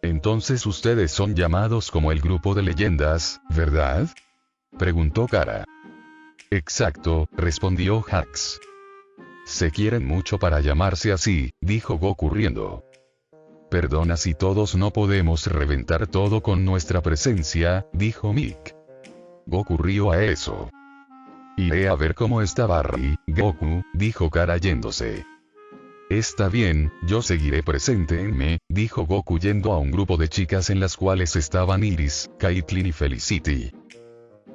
Entonces ustedes son llamados como el grupo de leyendas, ¿verdad?, preguntó Kara. Exacto, respondió Hax. Se quieren mucho para llamarse así, dijo Goku riendo. Perdona si todos no podemos reventar todo con nuestra presencia, dijo Mick. Goku rió a eso. Iré a ver cómo está Barry, Goku, dijo Kara yéndose. Está bien, yo seguiré presente en me, dijo Goku yendo a un grupo de chicas en las cuales estaban Iris, Caitlyn y Felicity.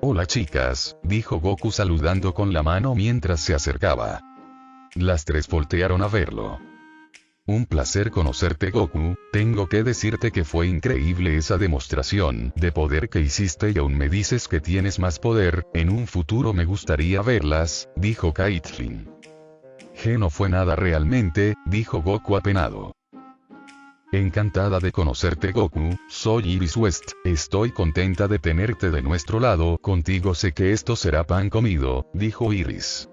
Hola chicas, dijo Goku saludando con la mano mientras se acercaba. Las tres voltearon a verlo. Un placer conocerte Goku, tengo que decirte que fue increíble esa demostración de poder que hiciste y aún me dices que tienes más poder, en un futuro me gustaría verlas, dijo Caitlyn. No fue nada realmente, dijo Goku apenado. Encantada de conocerte Goku, soy Iris West, estoy contenta de tenerte de nuestro lado, contigo sé que esto será pan comido, dijo Iris.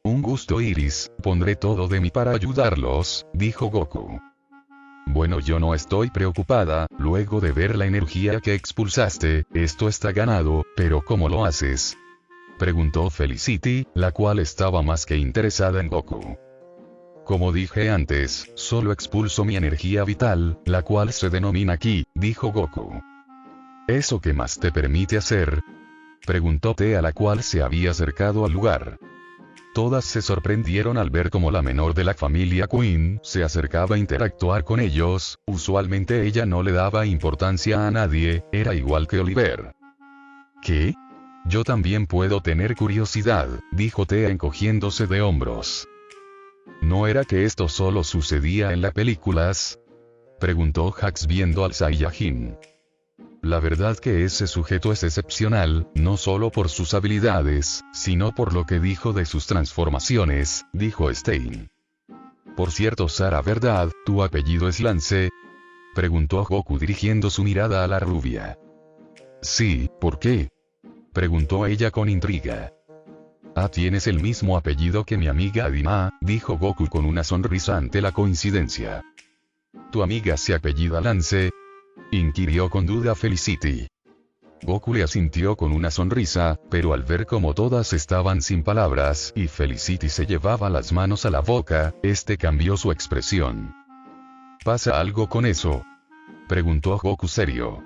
Un gusto Iris, pondré todo de mí para ayudarlos, dijo Goku. Bueno, yo no estoy preocupada, luego de ver la energía que expulsaste, esto está ganado, pero ¿cómo lo haces?, preguntó Felicity, la cual estaba más que interesada en Goku. Como dije antes, solo expulso mi energía vital, la cual se denomina Ki, dijo Goku. ¿Eso qué más te permite hacer?, preguntó Tea, la cual se había acercado al lugar. Todas se sorprendieron al ver cómo la menor de la familia Queen se acercaba a interactuar con ellos. Usualmente ella no le daba importancia a nadie, era igual que Oliver. ¿Qué? Yo también puedo tener curiosidad, dijo Tea encogiéndose de hombros. ¿No era que esto solo sucedía en las películas?, preguntó Hax viendo al Saiyajin. La verdad que ese sujeto es excepcional, no solo por sus habilidades, sino por lo que dijo de sus transformaciones, dijo Stein. Por cierto Sara, ¿verdad, tu apellido es Lance?, preguntó Goku dirigiendo su mirada a la rubia. Sí, ¿por qué?, preguntó ella con intriga. Ah, tienes el mismo apellido que mi amiga Adina, dijo Goku con una sonrisa ante la coincidencia. ¿Tu amiga se apellida Lance?, inquirió con duda Felicity. Goku le asintió con una sonrisa, pero al ver cómo todas estaban sin palabras y Felicity se llevaba las manos a la boca, este cambió su expresión. ¿Pasa algo con eso?, preguntó Goku serio.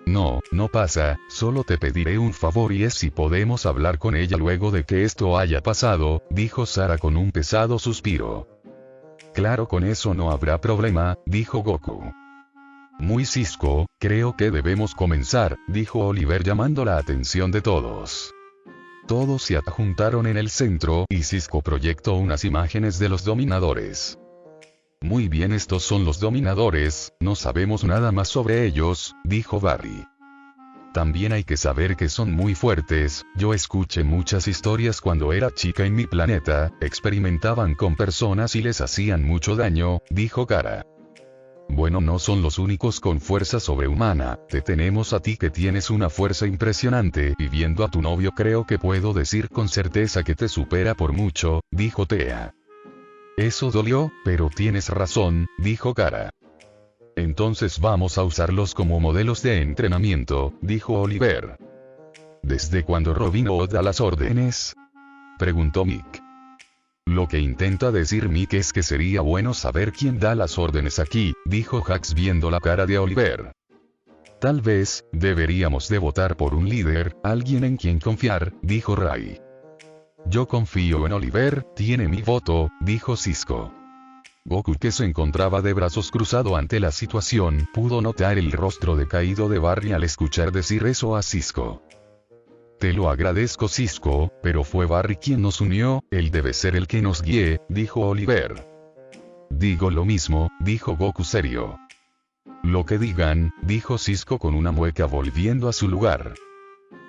No, no pasa, solo te pediré un favor y es si podemos hablar con ella luego de que esto haya pasado, dijo Sara con un pesado suspiro. Claro, con eso no habrá problema, dijo Goku. Muy Cisco, creo que debemos comenzar, dijo Oliver llamando la atención de todos. Todos se adjuntaron en el centro y Cisco proyectó unas imágenes de los dominadores. Muy bien, estos son los dominadores, no sabemos nada más sobre ellos, dijo Barry. También hay que saber que son muy fuertes, yo escuché muchas historias cuando era chica en mi planeta, experimentaban con personas y les hacían mucho daño, dijo Kara. Bueno, no son los únicos con fuerza sobrehumana, te tenemos a ti que tienes una fuerza impresionante y viendo a tu novio creo que puedo decir con certeza que te supera por mucho, dijo Tea. Eso dolió, pero tienes razón, dijo Kara. Entonces vamos a usarlos como modelos de entrenamiento, dijo Oliver. ¿Desde cuándo Robin Hood da las órdenes?, preguntó Mick. Lo que intenta decir Mick es que sería bueno saber quién da las órdenes aquí, dijo Jax viendo la cara de Oliver. Tal vez, deberíamos de votar por un líder, alguien en quien confiar, dijo Ray. Yo confío en Oliver, tiene mi voto, dijo Cisco. Goku, que se encontraba de brazos cruzados ante la situación, pudo notar el rostro decaído de Barry al escuchar decir eso a Cisco. Te lo agradezco, Cisco, pero fue Barry quien nos unió, él debe ser el que nos guíe, dijo Oliver. Digo lo mismo, dijo Goku serio. Lo que digan, dijo Cisco con una mueca volviendo a su lugar.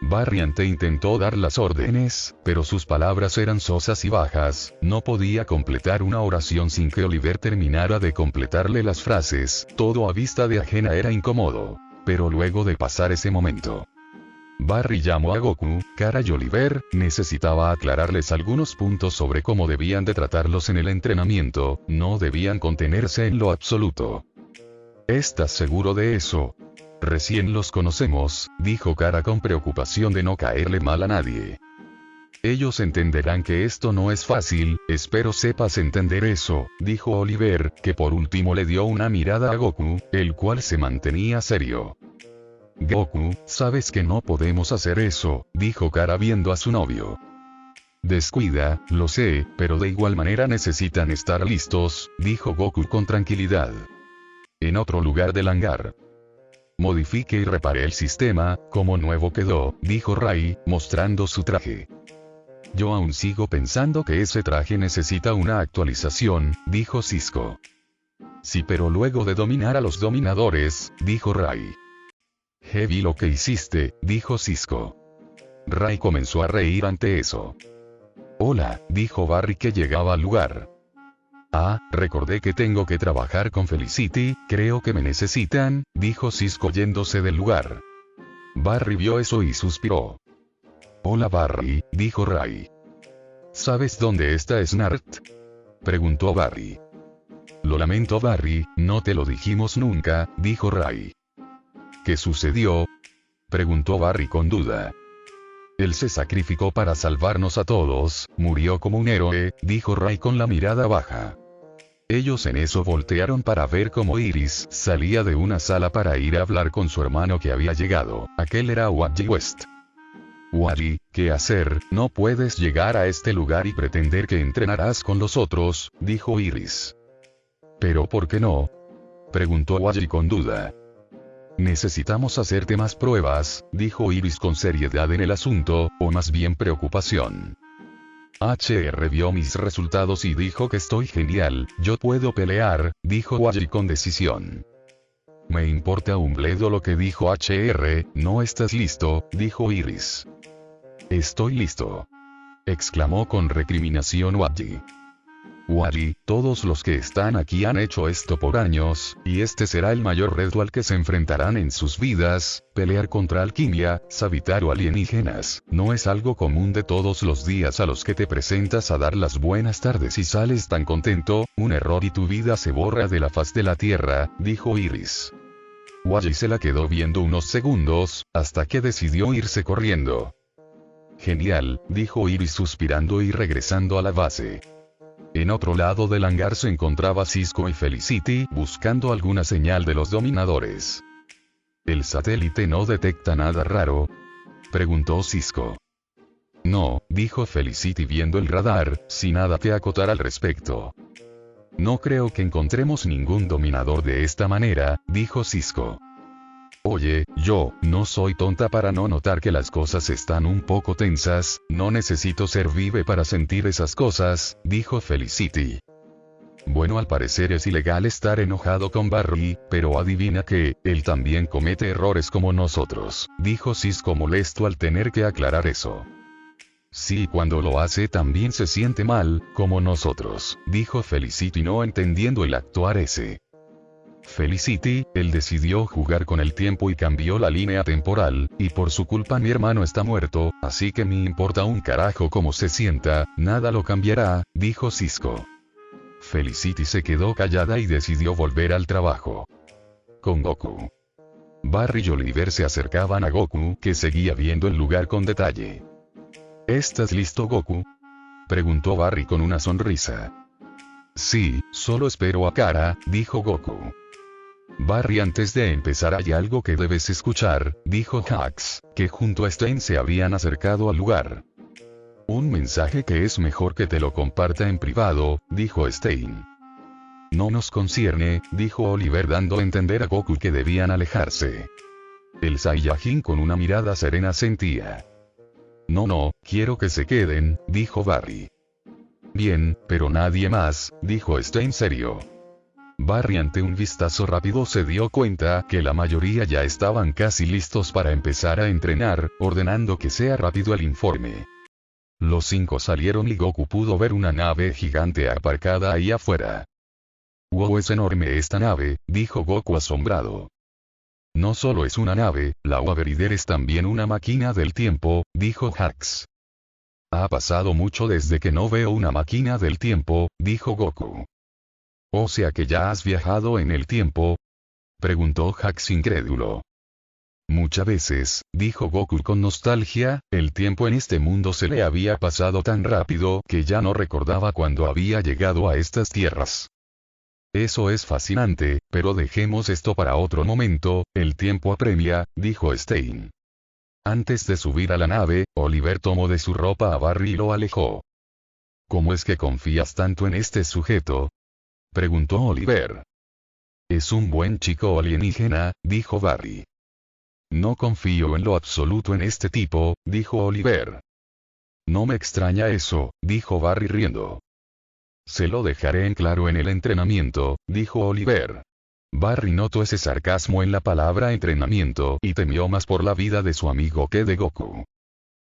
Barry ante intentó dar las órdenes, pero sus palabras eran sosas y bajas, no podía completar una oración sin que Oliver terminara de completarle las frases, todo a vista de ajena era incómodo. Pero luego de pasar ese momento, Barry llamó a Goku, Kara y Oliver, necesitaba aclararles algunos puntos sobre cómo debían de tratarlos en el entrenamiento, no debían contenerse en lo absoluto. ¿Estás seguro de eso? Recién los conocemos, dijo Kara con preocupación de no caerle mal a nadie. Ellos entenderán que esto no es fácil, espero sepas entender eso, dijo Oliver, que por último le dio una mirada a Goku, el cual se mantenía serio. Goku, sabes que no podemos hacer eso, dijo Kara viendo a su novio. Descuida, lo sé, pero de igual manera necesitan estar listos, dijo Goku con tranquilidad. En otro lugar del hangar. Modifique y repare el sistema, como nuevo quedó, dijo Ray, mostrando su traje. Yo aún sigo pensando que ese traje necesita una actualización, dijo Cisco. Sí, pero luego de dominar a los dominadores, dijo Ray. Vi lo que hiciste, dijo Cisco. Ray comenzó a reír ante eso. Hola, dijo Barry que llegaba al lugar. Ah, recordé que tengo que trabajar con Felicity, creo que me necesitan, dijo Cisco yéndose del lugar. Barry vio eso y suspiró. Hola Barry, dijo Ray. ¿Sabes dónde está Snart?, preguntó Barry. Lo lamento Barry, no te lo dijimos nunca, dijo Ray. ¿Qué sucedió?, preguntó Barry con duda. Él se sacrificó para salvarnos a todos, murió como un héroe, dijo Ray con la mirada baja. Ellos en eso voltearon para ver cómo Iris salía de una sala para ir a hablar con su hermano que había llegado, aquel era Wally West. Wally, ¿qué hacer? No puedes llegar a este lugar y pretender que entrenarás con los otros, dijo Iris. ¿Pero por qué no?, preguntó Wally con duda. Necesitamos hacerte más pruebas, dijo Iris con seriedad en el asunto, o más bien preocupación. HR vio mis resultados y dijo que estoy genial, yo puedo pelear, dijo Wally con decisión. Me importa un bledo lo que dijo HR, no estás listo, dijo Iris. Estoy listo, exclamó con recriminación Wally. Wally, todos los que están aquí han hecho esto por años, y este será el mayor reto al que se enfrentarán en sus vidas, pelear contra alquimia, sabitar o alienígenas, no es algo común de todos los días a los que te presentas a dar las buenas tardes y sales tan contento, un error y tu vida se borra de la faz de la tierra, dijo Iris. Wally se la quedó viendo unos segundos, hasta que decidió irse corriendo. Genial, dijo Iris suspirando y regresando a la base. En otro lado del hangar se encontraba Cisco y Felicity buscando alguna señal de los dominadores. ¿El satélite no detecta nada raro?, preguntó Cisco. No, dijo Felicity viendo el radar, sin nada que acotar al respecto. No creo que encontremos ningún dominador de esta manera, dijo Cisco. Oye, yo, no soy tonta para no notar que las cosas están un poco tensas, no necesito ser vive para sentir esas cosas, dijo Felicity. Bueno, al parecer es ilegal estar enojado con Barry, pero adivina que, él también comete errores como nosotros, dijo Cisco molesto al tener que aclarar eso. Sí, cuando lo hace también se siente mal, como nosotros, dijo Felicity no entendiendo el actuar ese. Felicity, él decidió jugar con el tiempo y cambió la línea temporal, y por su culpa mi hermano está muerto, así que me importa un carajo cómo se sienta, nada lo cambiará, dijo Cisco. Felicity se quedó callada y decidió volver al trabajo. Con Goku. Barry y Oliver se acercaban a Goku, que seguía viendo el lugar con detalle. ¿Estás listo, Goku?, preguntó Barry con una sonrisa. Sí, solo espero a Kara, dijo Goku. Barry, antes de empezar hay algo que debes escuchar, dijo Jax, que junto a Stein se habían acercado al lugar. Un mensaje que es mejor que te lo comparta en privado, dijo Stein. No nos concierne, dijo Oliver dando a entender a Goku que debían alejarse. El Saiyajin con una mirada serena sentía. No, quiero que se queden, dijo Barry. Bien, pero nadie más, dijo Stein serio. Barry ante un vistazo rápido se dio cuenta que la mayoría ya estaban casi listos para empezar a entrenar, ordenando que sea rápido el informe. Los 5 salieron y Goku pudo ver una nave gigante aparcada ahí afuera. Wow, es enorme esta nave, dijo Goku asombrado. No solo es una nave, la Waverider es también una máquina del tiempo, dijo Jax. Ha pasado mucho desde que no veo una máquina del tiempo, dijo Goku. ¿O sea que ya has viajado en el tiempo?, preguntó Jax incrédulo. Muchas veces, dijo Goku con nostalgia, el tiempo en este mundo se le había pasado tan rápido que ya no recordaba cuando había llegado a estas tierras. Eso es fascinante, pero dejemos esto para otro momento, el tiempo apremia, dijo Stein. Antes de subir a la nave, Oliver tomó de su ropa a Barry y lo alejó. ¿Cómo es que confías tanto en este sujeto?, preguntó Oliver. Es un buen chico alienígena, dijo Barry. No confío en lo absoluto en este tipo, dijo Oliver. No me extraña eso, dijo Barry riendo. Se lo dejaré en claro en el entrenamiento, dijo Oliver. Barry notó ese sarcasmo en la palabra entrenamiento y temió más por la vida de su amigo que de Goku.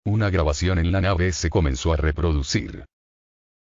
Una grabación en la nave se comenzó a reproducir.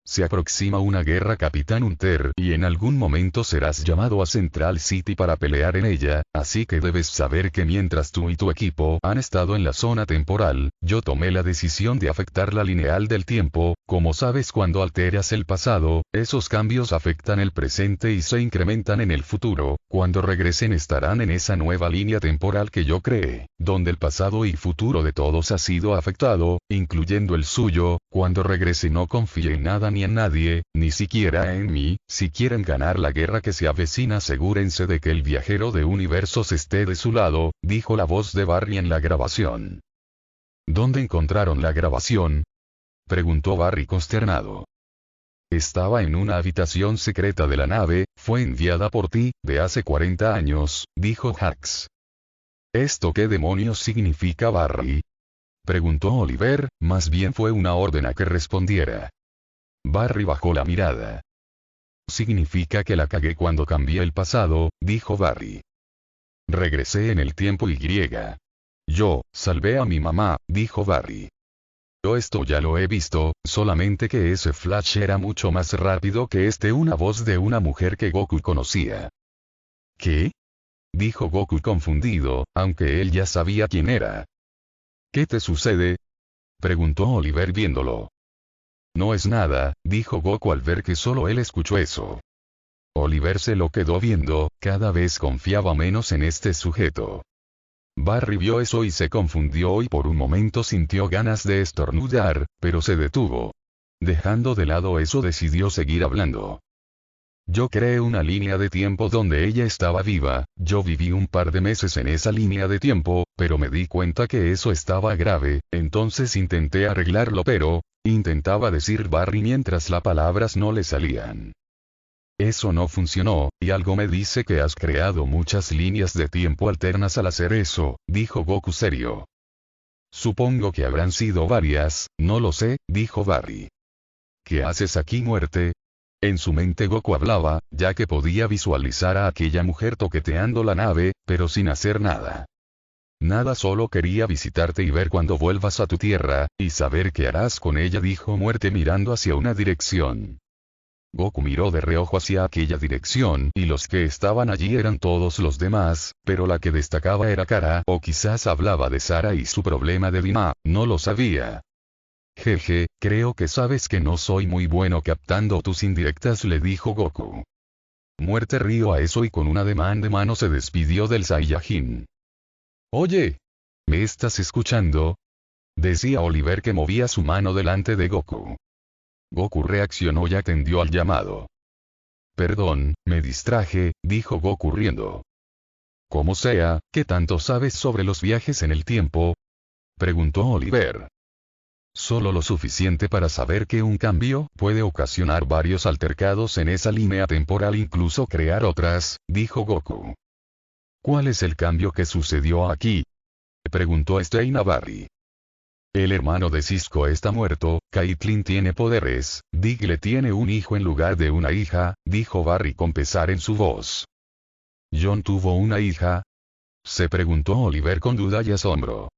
Se aproxima una guerra, Capitán Hunter, y en algún momento serás llamado a Central City para pelear en ella, así que debes saber que mientras tú y tu equipo han estado en la zona temporal, yo tomé la decisión de afectar la lineal del tiempo. Como sabes, cuando alteras el pasado, esos cambios afectan el presente y se incrementan en el futuro. Cuando regresen estarán en esa nueva línea temporal que yo creé, donde el pasado y futuro de todos ha sido afectado, incluyendo el suyo. Cuando regrese no confíe en nada ni en nadie, ni siquiera en mí. Si quieren ganar la guerra que se avecina, asegúrense de que el viajero de universos esté de su lado, dijo la voz de Barry en la grabación. ¿Dónde encontraron la grabación?, preguntó Barry consternado. Estaba en una habitación secreta de la nave, fue enviada por ti, de hace 40 años, dijo Jax. ¿Esto qué demonios significa, Barry?, preguntó Oliver. Más bien fue una orden a que respondiera. Barry bajó la mirada. Significa que la cagué cuando cambié el pasado, dijo Barry. Regresé en el tiempo y yo salvé a mi mamá, dijo Barry. Yo esto ya lo he visto, solamente que ese Flash era mucho más rápido que una voz de una mujer que Goku conocía. ¿Qué?, dijo Goku confundido, aunque él ya sabía quién era. ¿Qué te sucede?, preguntó Oliver viéndolo. No es nada, dijo Goku al ver que solo él escuchó eso. Oliver se lo quedó viendo, cada vez confiaba menos en este sujeto. Barry vio eso y se confundió y por un momento sintió ganas de estornudar, pero se detuvo. Dejando de lado eso, decidió seguir hablando. Yo creé una línea de tiempo donde ella estaba viva, yo viví un par de meses en esa línea de tiempo, pero me di cuenta que eso estaba grave, entonces intenté arreglarlo pero, intentaba decir Barry mientras las palabras no le salían. Eso no funcionó, y algo me dice que has creado muchas líneas de tiempo alternas al hacer eso, dijo Goku serio. Supongo que habrán sido varias, no lo sé, dijo Barry. ¿Qué haces aquí, muerte? En su mente Goku hablaba, ya que podía visualizar a aquella mujer toqueteando la nave, pero sin hacer nada. Nada, solo quería visitarte y ver cuando vuelvas a tu tierra, y saber qué harás con ella, dijo muerte mirando hacia una dirección. Goku miró de reojo hacia aquella dirección y los que estaban allí eran todos los demás, pero la que destacaba era Kara, o quizás hablaba de Sara y su problema de Dima, no lo sabía. Jeje, creo que sabes que no soy muy bueno captando tus indirectas, le dijo Goku. Muerte rió a eso y con un ademán de mano se despidió del Saiyajin. Oye, ¿me estás escuchando? Decía Oliver que movía su mano delante de Goku. Goku reaccionó y atendió al llamado. Perdón, me distraje, dijo Goku riendo. Como sea, ¿qué tanto sabes sobre los viajes en el tiempo? Preguntó Oliver. Solo lo suficiente para saber que un cambio puede ocasionar varios altercados en esa línea temporal, incluso crear otras, dijo Goku. ¿Cuál es el cambio que sucedió aquí? Preguntó Stein a Barry. El hermano de Cisco está muerto, Caitlyn tiene poderes, Diglett tiene un hijo en lugar de una hija, dijo Barry con pesar en su voz. ¿John tuvo una hija? Se preguntó Oliver con duda y asombro.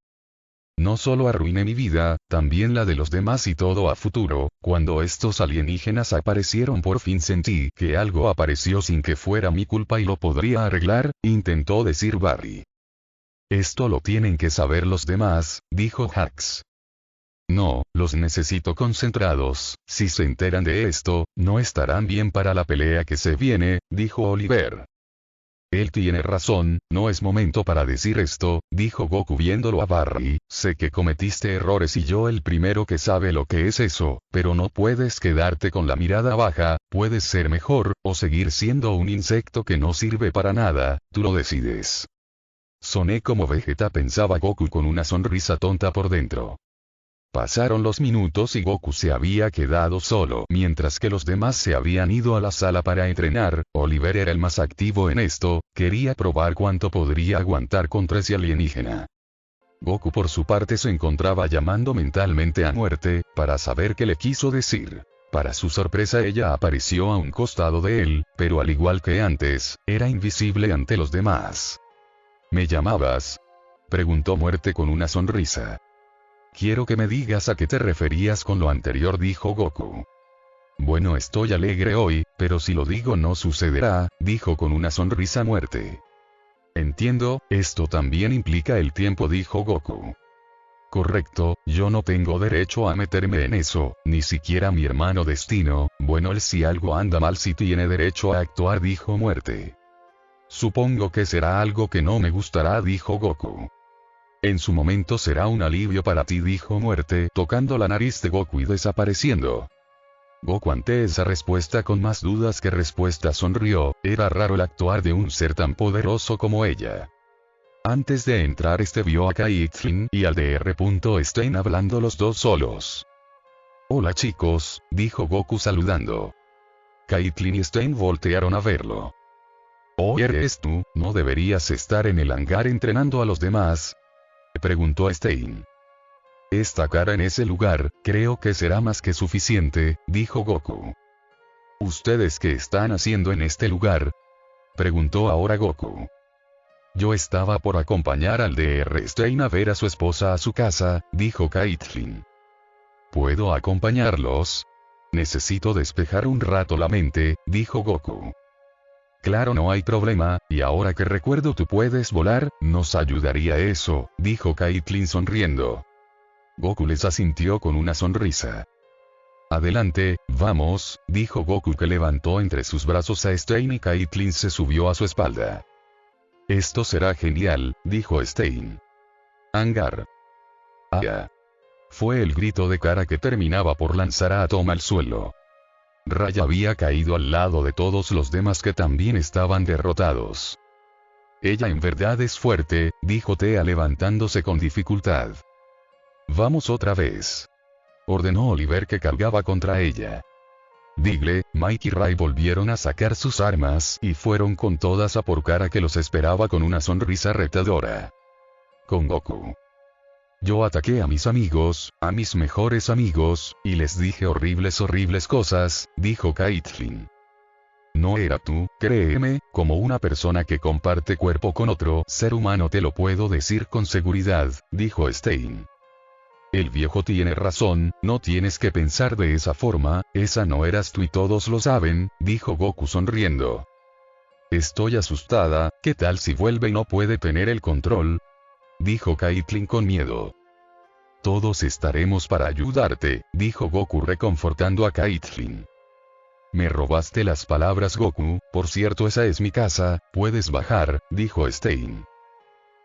No solo arruiné mi vida, también la de los demás y todo a futuro. Cuando estos alienígenas aparecieron por fin sentí que algo apareció sin que fuera mi culpa y lo podría arreglar, intentó decir Barry. Esto lo tienen que saber los demás, dijo Hax. No, los necesito concentrados, si se enteran de esto, no estarán bien para la pelea que se viene, dijo Oliver. Él tiene razón, no es momento para decir esto, dijo Goku viéndolo a Barry, sé que cometiste errores y yo el primero que sabe lo que es eso, pero no puedes quedarte con la mirada baja, puedes ser mejor, o seguir siendo un insecto que no sirve para nada, tú lo decides. Soné como Vegeta, pensaba Goku con una sonrisa tonta por dentro. Pasaron los minutos y Goku se había quedado solo. Mientras que los demás se habían ido a la sala para entrenar, Oliver era el más activo en esto, quería probar cuánto podría aguantar contra ese alienígena. Goku por su parte se encontraba llamando mentalmente a muerte, para saber qué le quiso decir. Para su sorpresa ella apareció a un costado de él, pero al igual que antes, era invisible ante los demás. ¿Me llamabas? Preguntó muerte con una sonrisa. Quiero que me digas a qué te referías con lo anterior, dijo Goku. Bueno, estoy alegre hoy, pero si lo digo no sucederá, dijo con una sonrisa muerte. Entiendo, esto también implica el tiempo, dijo Goku. Correcto, yo no tengo derecho a meterme en eso, ni siquiera mi hermano Destino, bueno, él si algo anda mal sí tiene derecho a actuar, dijo muerte. Supongo que será algo que no me gustará, dijo Goku. En su momento será un alivio para ti, dijo muerte, tocando la nariz de Goku y desapareciendo. Goku ante esa respuesta con más dudas que respuestas sonrió, era raro el actuar de un ser tan poderoso como ella. Antes de entrar vio a Caitlyn y al Dr. Stein hablando los dos solos. Hola chicos, dijo Goku saludando. Caitlyn y Stein voltearon a verlo. Oh, ¿eres tú? ¿No deberías estar en el hangar entrenando a los demás? Preguntó Stein. Esta cara en ese lugar, creo que será más que suficiente, dijo Goku. ¿Ustedes qué están haciendo en este lugar? Preguntó ahora Goku. Yo estaba por acompañar al Dr. Stein a ver a su esposa a su casa, dijo Caitlyn. ¿Puedo acompañarlos? Necesito despejar un rato la mente, dijo Goku. Claro, no hay problema, y ahora que recuerdo tú puedes volar, nos ayudaría eso, dijo Caitlyn sonriendo. Goku les asintió con una sonrisa. Adelante, vamos, dijo Goku que levantó entre sus brazos a Stein y Caitlyn se subió a su espalda. Esto será genial, dijo Stein. Hangar. Ah. Fue el grito de Kara que terminaba por lanzar a Atoma al suelo. Raya había caído al lado de todos los demás que también estaban derrotados. Ella en verdad es fuerte, dijo Thea levantándose con dificultad. Vamos otra vez. Ordenó Oliver que cargaba contra ella. Diggle, Mike y Ray volvieron a sacar sus armas y fueron con todas a por Kara que los esperaba con una sonrisa retadora. Con Goku. Yo ataqué a mis amigos, a mis mejores amigos, y les dije horribles cosas, dijo Caitlyn. No era tú, créeme, como una persona que comparte cuerpo con otro ser humano te lo puedo decir con seguridad, dijo Stein. El viejo tiene razón, no tienes que pensar de esa forma, esa no eras tú y todos lo saben, dijo Goku sonriendo. Estoy asustada, ¿qué tal si vuelve y no puede tener el control? Dijo Caitlyn con miedo. Todos estaremos para ayudarte, dijo Goku reconfortando a Caitlyn. Me robaste las palabras Goku, por cierto esa es mi casa, puedes bajar, dijo Stein.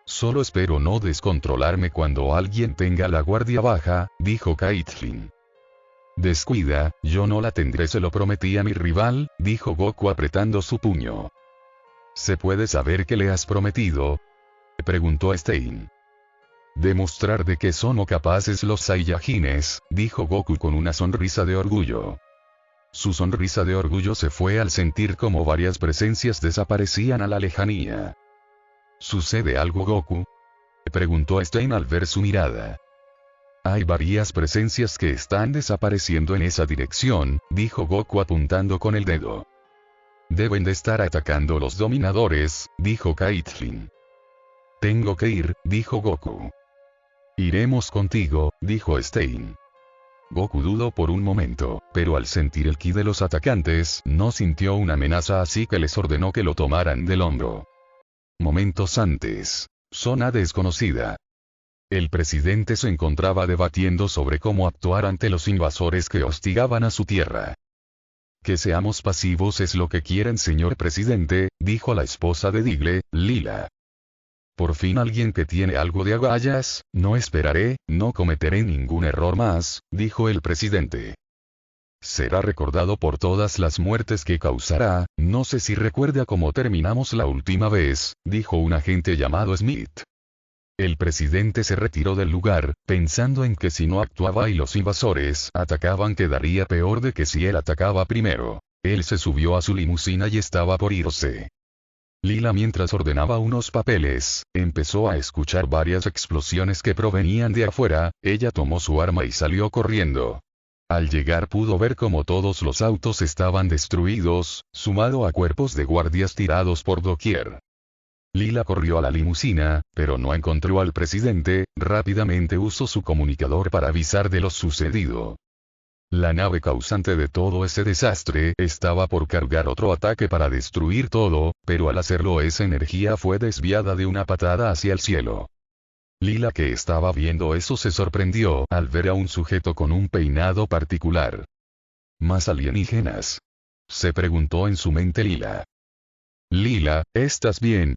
Solo espero no descontrolarme cuando alguien tenga la guardia baja, dijo Caitlyn. Descuida, yo no la tendré se lo prometí a mi rival, dijo Goku apretando su puño. ¿Se puede saber qué le has prometido? Preguntó Stein. Demostrar de que son capaces los Saiyajines, dijo Goku con una sonrisa de orgullo. Su sonrisa de orgullo se fue al sentir como varias presencias desaparecían a la lejanía. ¿Sucede algo Goku? Preguntó Stein al ver su mirada. Hay varias presencias que están desapareciendo en esa dirección, dijo Goku apuntando con el dedo. Deben de estar atacando los dominadores, dijo Caitlyn. Tengo que ir, dijo Goku. Iremos contigo, dijo Stein. Goku dudó por un momento, pero al sentir el ki de los atacantes, no sintió una amenaza así que les ordenó que lo tomaran del hombro. Momentos antes. Zona desconocida. El presidente se encontraba debatiendo sobre cómo actuar ante los invasores que hostigaban a su tierra. Que seamos pasivos es lo que quieren señor presidente, dijo la esposa de Diggle, Lila. Por fin alguien que tiene algo de agallas, no esperaré, no cometeré ningún error más, dijo el presidente. Será recordado por todas las muertes que causará, no sé si recuerda cómo terminamos la última vez, dijo un agente llamado Smith. El presidente se retiró del lugar, pensando en que si no actuaba y los invasores atacaban quedaría peor de que si él atacaba primero. Él se subió a su limusina y estaba por irse. Lila mientras ordenaba unos papeles, empezó a escuchar varias explosiones que provenían de afuera, ella tomó su arma y salió corriendo. Al llegar pudo ver cómo todos los autos estaban destruidos, sumado a cuerpos de guardias tirados por doquier. Lila corrió a la limusina, pero no encontró al presidente, rápidamente usó su comunicador para avisar de lo sucedido. La nave causante de todo ese desastre estaba por cargar otro ataque para destruir todo, pero al hacerlo esa energía fue desviada de una patada hacia el cielo. Lila que estaba viendo eso se sorprendió al ver a un sujeto con un peinado particular. ¿Más alienígenas? Se preguntó en su mente Lila. Lila, ¿estás bien?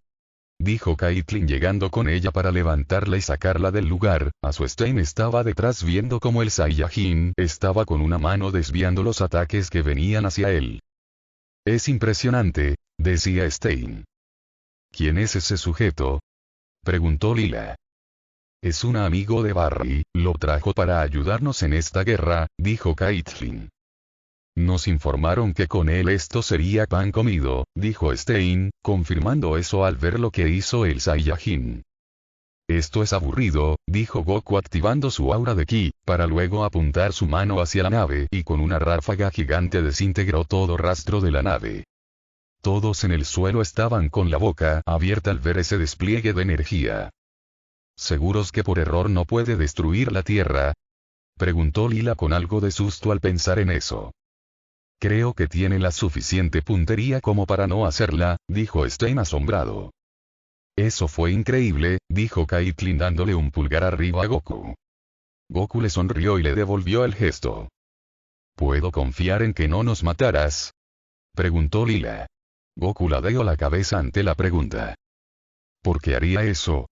Dijo Caitlyn llegando con ella para levantarla y sacarla del lugar, a su Stein estaba detrás viendo cómo el Saiyajin estaba con una mano desviando los ataques que venían hacia él. Es impresionante, decía Stein. ¿Quién es ese sujeto? Preguntó Lila. Es un amigo de Barry, lo trajo para ayudarnos en esta guerra, dijo Caitlyn. Nos informaron que con él esto sería pan comido, dijo Stein, confirmando eso al ver lo que hizo el Saiyajin. Esto es aburrido, dijo Goku activando su aura de ki, para luego apuntar su mano hacia la nave y con una ráfaga gigante desintegró todo rastro de la nave. Todos en el suelo estaban con la boca abierta al ver ese despliegue de energía. ¿Seguros que por error no puede destruir la Tierra? Preguntó Lila con algo de susto al pensar en eso. Creo que tiene la suficiente puntería como para no hacerla, dijo Stein asombrado. Eso fue increíble, dijo Caitlyn dándole un pulgar arriba a Goku. Goku le sonrió y le devolvió el gesto. ¿Puedo confiar en que no nos matarás? Preguntó Lila. Goku ladeó la cabeza ante la pregunta. ¿Por qué haría eso?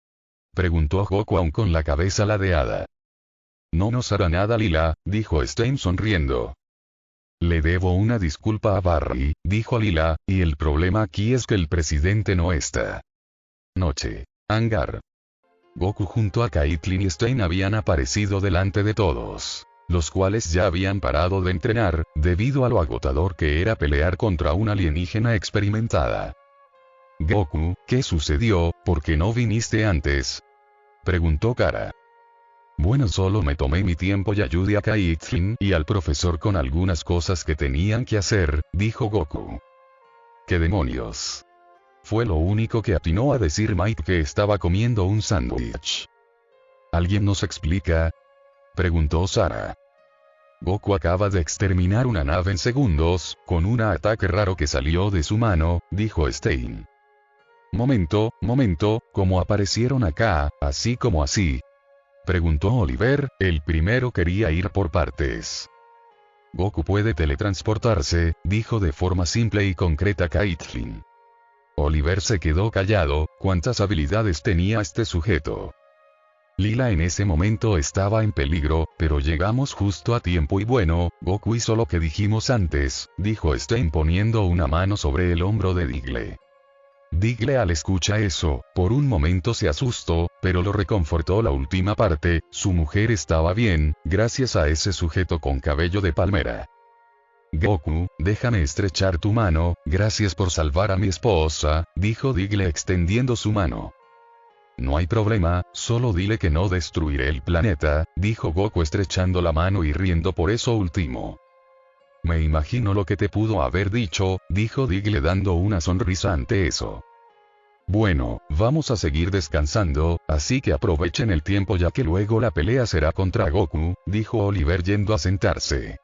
Preguntó Goku aún con la cabeza ladeada. No nos hará nada Lila, dijo Stein sonriendo. Le debo una disculpa a Barry, dijo Lila, y el problema aquí es que el presidente no está. Noche. Hangar. Goku junto a Caitlyn y Stein habían aparecido delante de todos, los cuales ya habían parado de entrenar, debido a lo agotador que era pelear contra una alienígena experimentada. Goku, ¿qué sucedió? ¿Por qué no viniste antes?, preguntó Kara. Bueno, solo me tomé mi tiempo y ayudé a Caitlyn y al profesor con algunas cosas que tenían que hacer, dijo Goku. ¿Qué demonios? Fue lo único que atinó a decir Mike, que estaba comiendo un sándwich. ¿Alguien nos explica?, preguntó Sara. Goku acaba de exterminar una nave en segundos, con un ataque raro que salió de su mano, dijo Stein. Momento, ¿cómo aparecieron acá, así como así?, preguntó Oliver. El primero quería ir por partes. Goku puede teletransportarse, dijo de forma simple y concreta Caitlyn. Oliver se quedó callado. ¿Cuántas habilidades tenía este sujeto? Lila en ese momento estaba en peligro, pero llegamos justo a tiempo y bueno, Goku hizo lo que dijimos antes, dijo Stein poniendo una mano sobre el hombro de Digle. Digle al escuchar eso, por un momento se asustó, pero lo reconfortó la última parte. Su mujer estaba bien, gracias a ese sujeto con cabello de palmera. Goku, déjame estrechar tu mano, gracias por salvar a mi esposa, dijo Digle extendiendo su mano. No hay problema, solo dile que no destruiré el planeta, dijo Goku estrechando la mano y riendo por eso último. Me imagino lo que te pudo haber dicho, dijo Digle dando una sonrisa ante eso. Bueno, vamos a seguir descansando, así que aprovechen el tiempo ya que luego la pelea será contra Goku, dijo Oliver yendo a sentarse.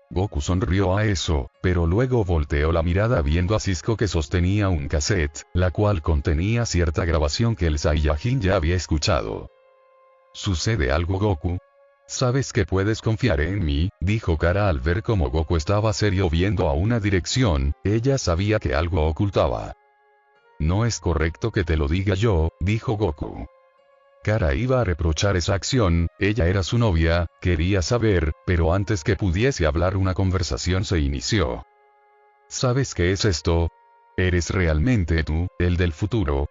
Goku sonrió a eso, pero luego volteó la mirada viendo a Cisco que sostenía un cassette, la cual contenía cierta grabación que el Saiyajin ya había escuchado. ¿Sucede algo, Goku? Sabes que puedes confiar en mí, dijo Kara al ver cómo Goku estaba serio viendo a una dirección. Ella sabía que algo ocultaba. No es correcto que te lo diga yo, dijo Goku. Kara iba a reprochar esa acción, ella era su novia, quería saber, pero antes que pudiese hablar una conversación se inició. ¿Sabes qué es esto? ¿Eres realmente tú, el del futuro?,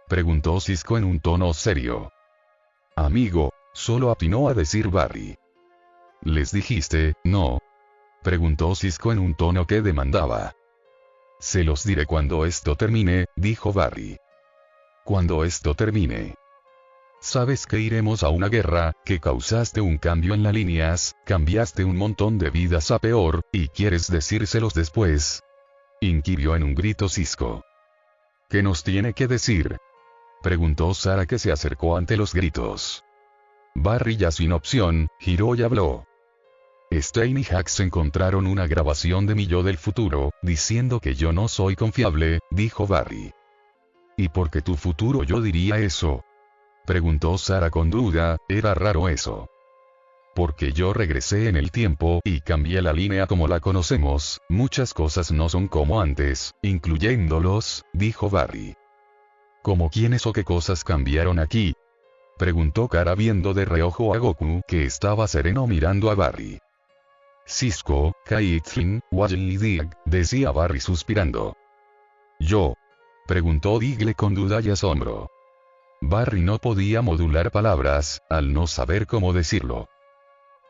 preguntó Cisco en un tono serio. Amigo, solo atinó a decir Barry. ¿Les dijiste, no?, preguntó Cisco en un tono que demandaba. Se los diré cuando esto termine, dijo Barry. Cuando esto termine. Sabes que iremos a una guerra, que causaste un cambio en las líneas, cambiaste un montón de vidas a peor, y quieres decírselos después, inquirió en un grito Cisco. ¿Qué nos tiene que decir?, preguntó Sara que se acercó ante los gritos. Barry ya sin opción, giró y habló. Stein y Hax encontraron una grabación de mi yo del futuro, diciendo que yo no soy confiable, dijo Barry. ¿Y por qué tu futuro yo diría eso?, preguntó Sara con duda. Era raro eso. Porque yo regresé en el tiempo y cambié la línea como la conocemos. Muchas cosas no son como antes, incluyéndolos, dijo Barry. ¿Cómo quiénes o qué cosas cambiaron aquí?, preguntó Kara viendo de reojo a Goku que estaba sereno mirando a Barry. Cisco, Caitlyn, Wallen y Dig, decía Barry suspirando. ¿Yo?, preguntó Digle con duda y asombro. Barry no podía modular palabras, al no saber cómo decirlo.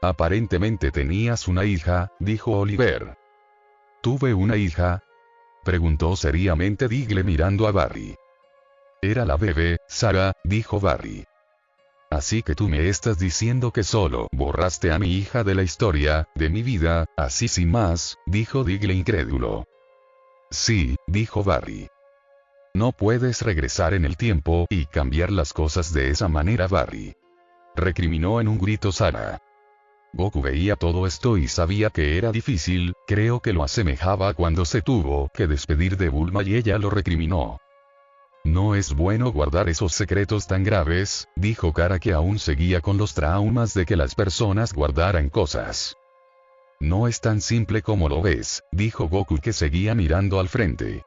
Aparentemente tenías una hija, dijo Oliver. ¿Tuve una hija?, preguntó seriamente Digle mirando a Barry. Era la bebé, Sara, dijo Barry. Así que tú me estás diciendo que solo borraste a mi hija de la historia, de mi vida, así sin más, dijo Digle incrédulo. Sí, dijo Barry. No puedes regresar en el tiempo y cambiar las cosas de esa manera, Barry, recriminó en un grito Sara. Goku veía todo esto y sabía que era difícil, creo que lo asemejaba a cuando se tuvo que despedir de Bulma y ella lo recriminó. No es bueno guardar esos secretos tan graves, dijo Kara que aún seguía con los traumas de que las personas guardaran cosas. No es tan simple como lo ves, dijo Goku que seguía mirando al frente.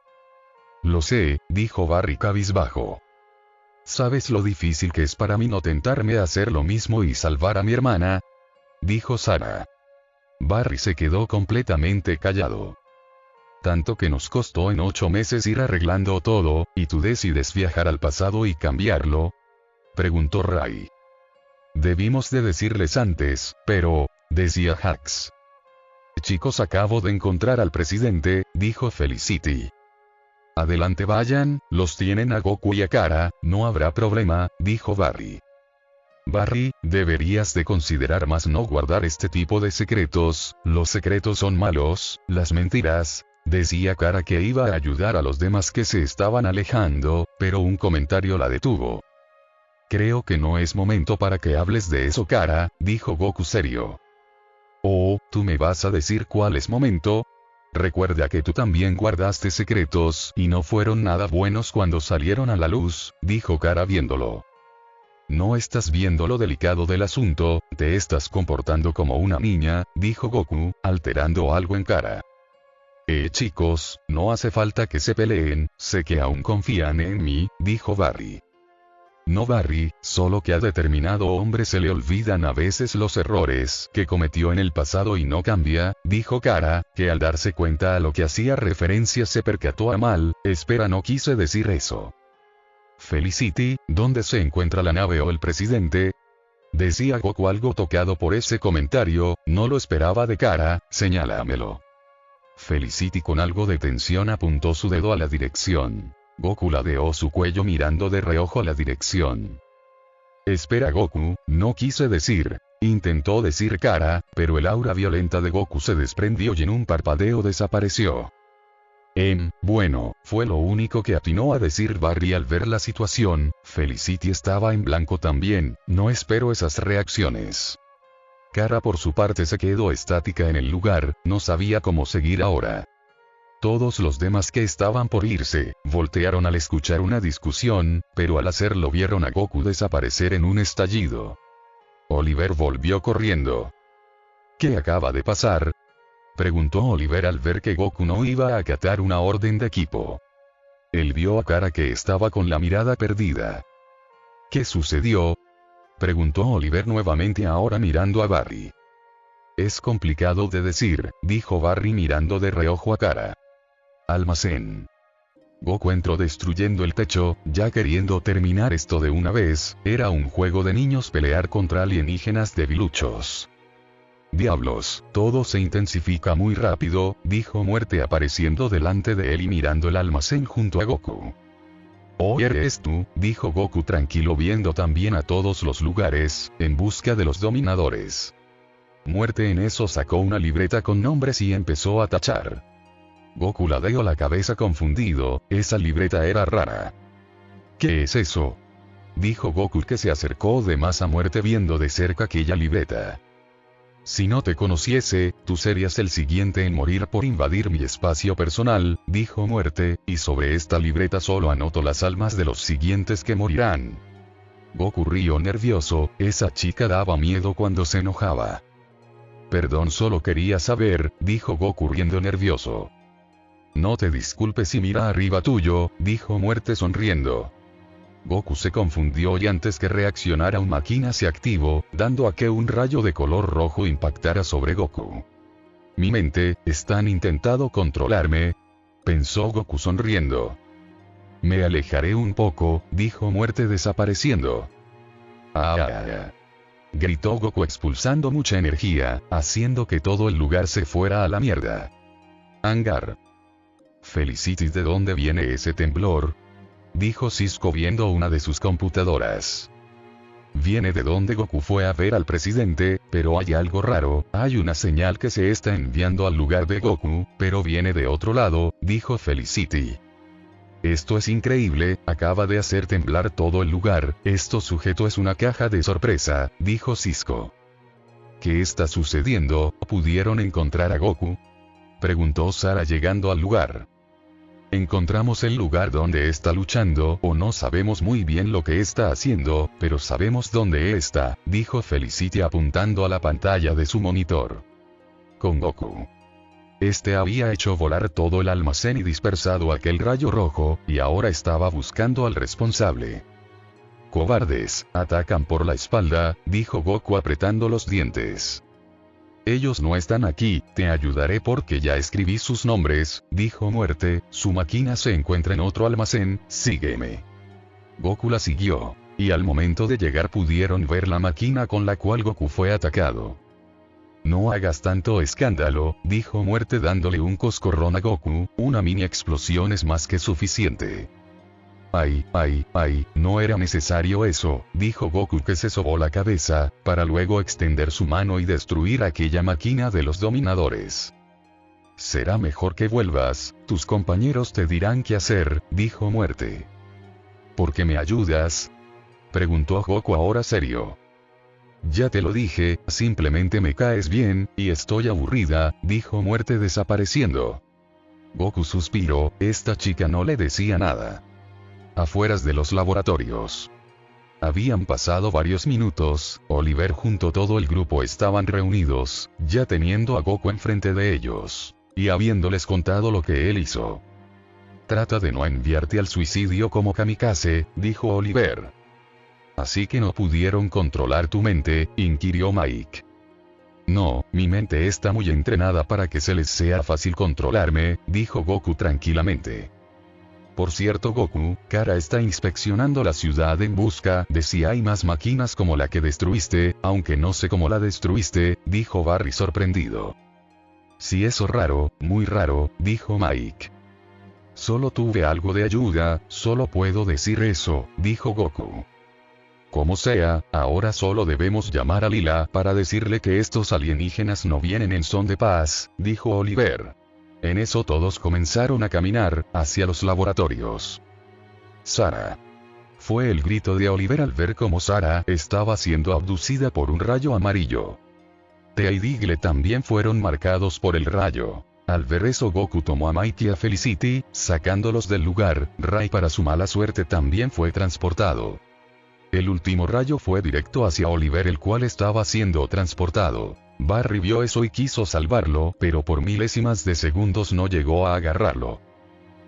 Lo sé, dijo Barry cabizbajo. ¿Sabes lo difícil que es para mí no tentarme a hacer lo mismo y salvar a mi hermana?, dijo Sarah. Barry se quedó completamente callado. ¿Tanto que nos costó en 8 meses ir arreglando todo, y tú decides viajar al pasado y cambiarlo?, preguntó Ray. Debimos de decirles antes, pero, decía Hux. Chicos, acabo de encontrar al presidente, dijo Felicity. Adelante vayan, los tienen a Goku y a Kara, no habrá problema, dijo Barry. Barry, deberías de considerar más no guardar este tipo de secretos, los secretos son malos, las mentiras, decía Kara que iba a ayudar a los demás que se estaban alejando, pero un comentario la detuvo. Creo que no es momento para que hables de eso, Kara, dijo Goku serio. Oh, ¿tú me vas a decir cuál es momento? Recuerda que tú también guardaste secretos y no fueron nada buenos cuando salieron a la luz, dijo Kara viéndolo. No estás viendo lo delicado del asunto, te estás comportando como una niña, dijo Goku, alterando algo en Kara. Chicos, no hace falta que se peleen, sé que aún confían en mí, dijo Barry. No, Barry, solo que a determinado hombre se le olvidan a veces los errores que cometió en el pasado y no cambia, dijo Kara, que al darse cuenta a lo que hacía referencia se percató a mal, espera, no quise decir eso. Felicity, ¿dónde se encuentra la nave o el presidente?, decía Goku algo tocado por ese comentario, no lo esperaba de Kara, señálamelo. Felicity con algo de tensión apuntó su dedo a la dirección. Goku ladeó su cuello mirando de reojo a la dirección. Espera, Goku, no quise decir, intentó decir Kara, pero el aura violenta de Goku se desprendió y en un parpadeo desapareció. Bueno, fue lo único que atinó a decir Barry al ver la situación. Felicity estaba en blanco también, no espero esas reacciones. Kara por su parte se quedó estática en el lugar, no sabía cómo seguir ahora. Todos los demás que estaban por irse, voltearon al escuchar una discusión, pero al hacerlo vieron a Goku desaparecer en un estallido. Oliver volvió corriendo. ¿Qué acaba de pasar?, preguntó Oliver al ver que Goku no iba a acatar una orden de equipo. Él vio a Kara que estaba con la mirada perdida. ¿Qué sucedió?, preguntó Oliver nuevamente ahora mirando a Barry. Es complicado de decir, dijo Barry mirando de reojo a Kara. Almacén. Goku entró destruyendo el techo, ya queriendo terminar esto de una vez, era un juego de niños pelear contra alienígenas debiluchos. Diablos, todo se intensifica muy rápido, dijo Muerte apareciendo delante de él y mirando el almacén junto a Goku. Oh, eres tú, dijo Goku tranquilo viendo también a todos los lugares, en busca de los dominadores. Muerte en eso sacó una libreta con nombres y empezó a tachar. Goku ladeó la cabeza confundido, esa libreta era rara. ¿Qué es eso?, dijo Goku que se acercó de más a Muerte viendo de cerca aquella libreta. Si no te conociese, tú serías el siguiente en morir por invadir mi espacio personal, dijo Muerte, y sobre esta libreta solo anoto las almas de los siguientes que morirán. Goku rió nervioso, esa chica daba miedo cuando se enojaba. Perdón, solo quería saber, dijo Goku riendo nervioso. No te disculpes y mira arriba tuyo, dijo Muerte sonriendo. Goku se confundió y antes que reaccionara un máquina se activó, dando a que un rayo de color rojo impactara sobre Goku. Mi mente, están intentando controlarme, pensó Goku sonriendo. Me alejaré un poco, dijo Muerte desapareciendo. Gritó Goku expulsando mucha energía, haciendo que todo el lugar se fuera a la mierda. Hangar. Felicity, ¿de dónde viene ese temblor?, dijo Cisco viendo una de sus computadoras. Viene de donde Goku fue a ver al presidente, pero hay algo raro, hay una señal que se está enviando al lugar de Goku, pero viene de otro lado, dijo Felicity. Esto es increíble, acaba de hacer temblar todo el lugar, esto sujeto es una caja de sorpresa, dijo Cisco. ¿Qué está sucediendo? ¿Pudieron encontrar a Goku?, preguntó Sarah llegando al lugar. Encontramos el lugar donde está luchando, o no sabemos muy bien lo que está haciendo, pero sabemos dónde está, dijo Felicity apuntando a la pantalla de su monitor. Con Goku. Este había hecho volar todo el almacén y dispersado aquel rayo rojo, y ahora estaba buscando al responsable. Cobardes, atacan por la espalda, dijo Goku apretando los dientes. Ellos no están aquí, te ayudaré porque ya escribí sus nombres, dijo Muerte, su máquina se encuentra en otro almacén, sígueme. Goku la siguió. Y al momento de llegar pudieron ver la máquina con la cual Goku fue atacado. No hagas tanto escándalo, dijo Muerte dándole un coscorrón a Goku, una mini explosión es más que suficiente. Ay, no era necesario eso, dijo Goku que se sobó la cabeza, para luego extender su mano y destruir aquella máquina de los dominadores. Será mejor que vuelvas, tus compañeros te dirán qué hacer, dijo Muerte. ¿Por qué me ayudas? Preguntó Goku ahora serio. Ya te lo dije, simplemente me caes bien, y estoy aburrida, dijo Muerte desapareciendo. Goku suspiró, esta chica no le decía nada. Afueras de los laboratorios. Habían pasado varios minutos, Oliver junto a todo el grupo estaban reunidos, ya teniendo a Goku enfrente de ellos. Y habiéndoles contado lo que él hizo. Trata de no enviarte al suicidio como kamikaze, dijo Oliver. Así que no pudieron controlar tu mente, inquirió Mike. No, mi mente está muy entrenada para que se les sea fácil controlarme, dijo Goku tranquilamente. Por cierto Goku, Kara está inspeccionando la ciudad en busca de si hay más máquinas como la que destruiste, aunque no sé cómo la destruiste, dijo Barry sorprendido. Si eso raro, muy raro, dijo Mike. Solo tuve algo de ayuda, solo puedo decir eso, dijo Goku. Como sea, ahora solo debemos llamar a Lila para decirle que estos alienígenas no vienen en son de paz, dijo Oliver. En eso todos comenzaron a caminar hacia los laboratorios. Sara. Fue el grito de Oliver al ver cómo Sara estaba siendo abducida por un rayo amarillo. Thea y Digle también fueron marcados por el rayo. Al ver eso Goku tomó a Mike y a Felicity, sacándolos del lugar, Ray para su mala suerte también fue transportado. El último rayo fue directo hacia Oliver el cual estaba siendo transportado. Barry vio eso y quiso salvarlo, pero por milésimas de segundos no llegó a agarrarlo.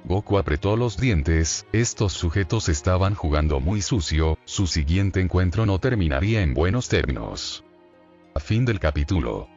Goku apretó los dientes, estos sujetos estaban jugando muy sucio, su siguiente encuentro no terminaría en buenos términos. Fin del capítulo.